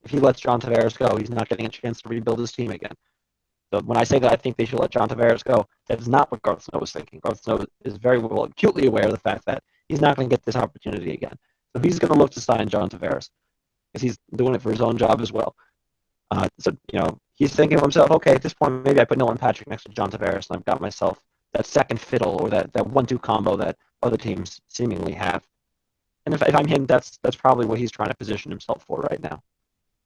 if he lets John Tavares go, he's not getting a chance to rebuild his team again. So when I say that I think they should let John Tavares go, that is not what Garth Snow is thinking. Garth Snow is very well, acutely aware of the fact that he's not going to get this opportunity again. So he's going to look to sign John Tavares because he's doing it for his own job as well. He's thinking to himself, okay, at this point, maybe I put Nolan Patrick next to John Tavares, and I've got myself that second fiddle or that 1-2 combo that other teams seemingly have. And if I'm him, that's probably what he's trying to position himself for right now.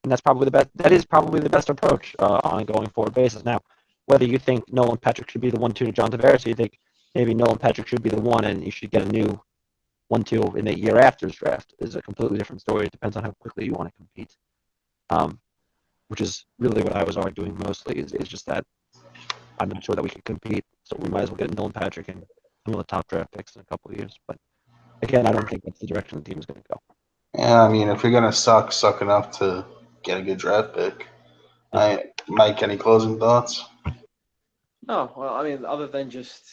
And that's probably the best. That is probably the best approach on a going forward basis. Now, whether you think Nolan Patrick should be the 1-2 to John Tavares, or you think maybe Nolan Patrick should be the 1 and you should get a new 1-2 in the year after his draft is a completely different story. It depends on how quickly you want to compete. Which is really what I was arguing mostly is just that I'm not sure that we can compete, so we might as well get Nolan Patrick and some of the top draft picks in a couple of years. But again, I don't think that's the direction the team is going to go. Yeah, I mean, if you're gonna suck enough to get a good draft pick, Mike, any closing thoughts? No, well, I mean, other than just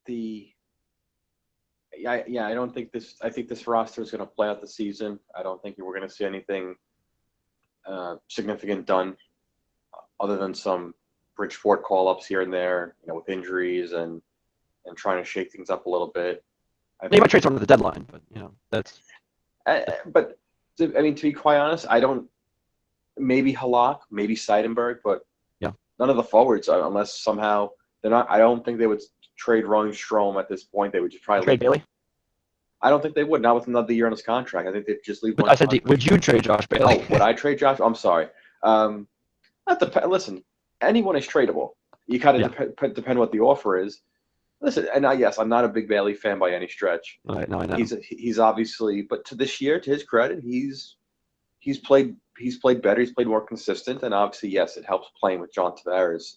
I don't think this. I think this roster is going to play out the season. I don't think we're going to see anything significant done, other than some Bridgeport call-ups here and there, with injuries and trying to shake things up a little bit. You might trade someone at the deadline, but that's. But to be quite honest, I don't. Maybe Halak, maybe Seidenberg, but none of the forwards, unless somehow they're not. I don't think they would trade Rungstrom at this point. They would just try to trade Bailey. I don't think they would. Not with another year on his contract. I think they'd just leave. But I said, would you trade Josh Bailey? Oh, would I trade Josh? I'm sorry. Listen, anyone is tradable. You kind of depend what the offer is. Listen, and yes, I'm not a big Bailey fan by any stretch. Right, no, I know. He's obviously, but to this year, to his credit, he's played better. He's played more consistent, and obviously, yes, it helps playing with John Tavares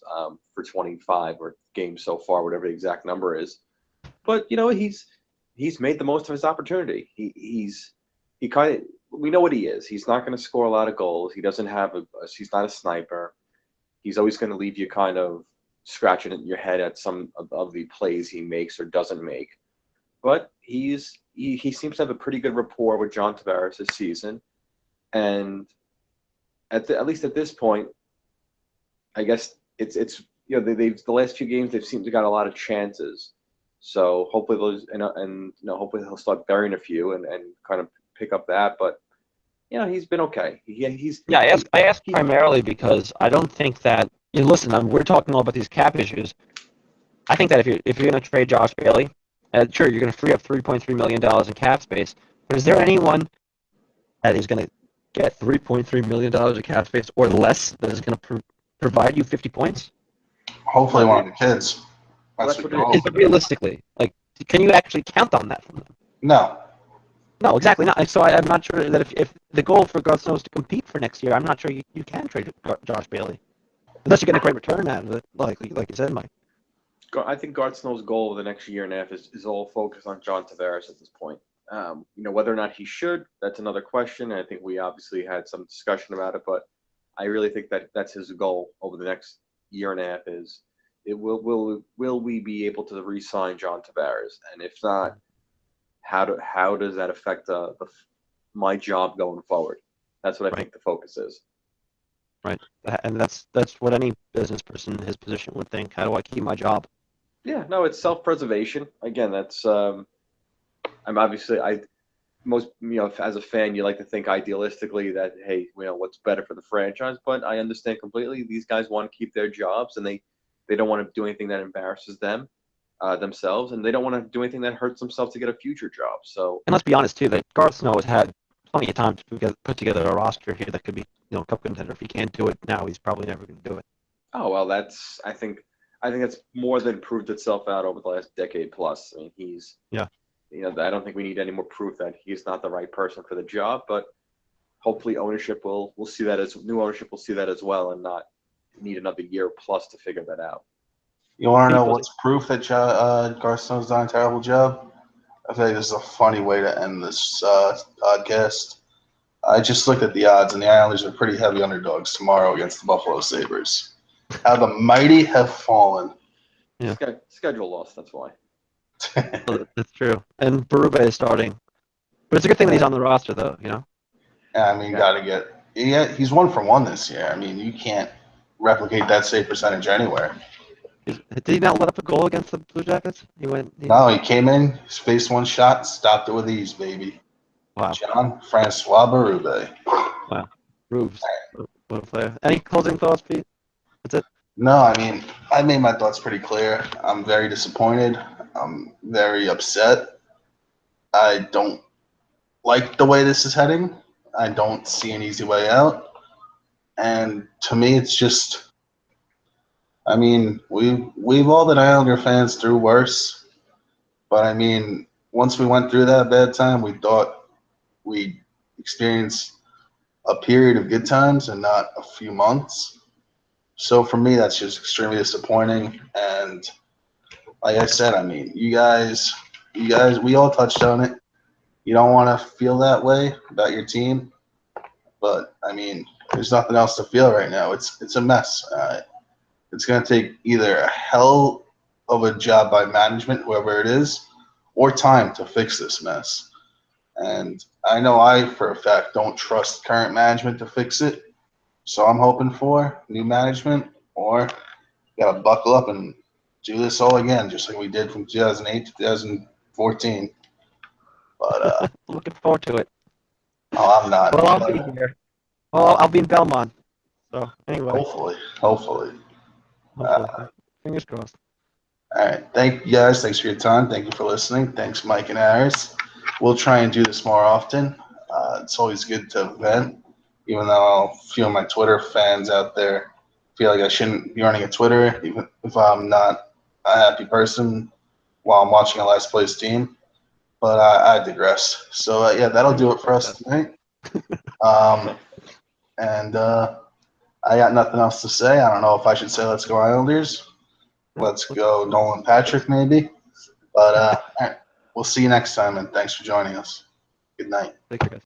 for 25 or games so far, whatever the exact number is. But he's made the most of his opportunity. We know what he is. He's not going to score a lot of goals. He doesn't have he's not a sniper. He's always going to leave you kind of scratching at your head at some of the plays he makes or doesn't make. But he seems to have a pretty good rapport with John Tavares this season. And at least at this point, I guess it's the last few games they've seemed to got a lot of chances. So hopefully hopefully he'll start burying a few and kind of pick up that. But he's been okay. I asked primarily because I don't think that listen. We're talking all about these cap issues. I think that if you're going to trade Josh Bailey, sure you're going to free up $3.3 million in cap space. But is there anyone that is going to get $3.3 million of cap space or less that is going to provide you 50 points? Hopefully, one of the kids. But realistically, can you actually count on that from them? No, exactly not. So I'm not sure that if the goal for Garth Snow is to compete for next year, I'm not sure you can trade Josh Bailey. Unless you get a great return out of it, like you said, Mike. I think Garth Snow's goal over the next year and a half is all focused on John Tavares at this point. Whether or not he should, that's another question. I think we obviously had some discussion about it, but I really think that's his goal over the next year and a half is will we be able to re-sign John Tavares? And if not, how does that affect my job going forward? That's what I think the focus is. Right, and that's what any business person in his position would think. How do I keep my job? Yeah, no, it's self-preservation. Again, that's I'm obviously as a fan, you like to think idealistically that hey, what's better for the franchise. But I understand completely. These guys want to keep their jobs, and they don't want to do anything that embarrasses them themselves, and they don't want to do anything that hurts themselves to get a future job. So, and let's be honest too, that Garth Snow has had plenty of time to put together a roster here that could be cup contender. If he can't do it now, he's probably never going to do it. Oh well, I think that's more than proved itself out over the last decade plus. I mean, he's I don't think we need any more proof that he's not the right person for the job, but hopefully ownership will see that as new ownership will see that as well and not need another year plus to figure that out. You want to know what's proof that Garth Snow's done a terrible job? I think this is a funny way to end this podcast. I just looked at the odds, and the Islanders are pretty heavy underdogs tomorrow against the Buffalo Sabres. How the mighty have fallen. Yeah. Schedule loss, that's why. That's true. And Berube is starting. But it's a good thing that he's on the roster, though, Yeah, I mean, he's 1 for 1 this year. I mean, you can't replicate that save percentage anywhere. Did he not let up a goal against the Blue Jackets? No, he came in, faced one shot, stopped it with ease, baby. Wow. Jean-Francois Berube. Wow. Roofs. What a player. Any closing thoughts, Pete? That's it? No, I mean, I made my thoughts pretty clear. I'm very disappointed. I'm very upset. I don't like the way this is heading. I don't see an easy way out. And to me, it's just, I mean, we've all been Islander fans through worse. But I mean, once we went through that bad time, we thought we'd experience a period of good times and not a few months. So for me, that's just extremely disappointing. And like I said, I mean, we all touched on it. You don't want to feel that way about your team, but I mean, there's nothing else to feel right now. It's a mess. It's going to take either a hell of a job by management, whoever it is, or time to fix this mess. And I know I, for a fact, don't trust current management to fix it. So I'm hoping for new management, or got to buckle up and do this all again, just like we did from 2008 to 2014. But Looking forward to it. oh, I'm not. Well, I'll be here. Well, I'll be in Belmont. So anyway, Hopefully. fingers crossed. All right. Thank you guys. Thanks for your time. Thank you for listening. Thanks, Mike and Harris. We'll try and do this more often. It's always good to vent, even though a few of my Twitter fans out there feel like I shouldn't be running a Twitter, even if I'm not a happy person while I'm watching a last place team. But I digress. So, yeah, that'll do it for us tonight. And I got nothing else to say. I don't know if I should say let's go Islanders. Let's go Nolan Patrick, maybe. But all right, we'll see you next time, and thanks for joining us. Good night. Take care, guys.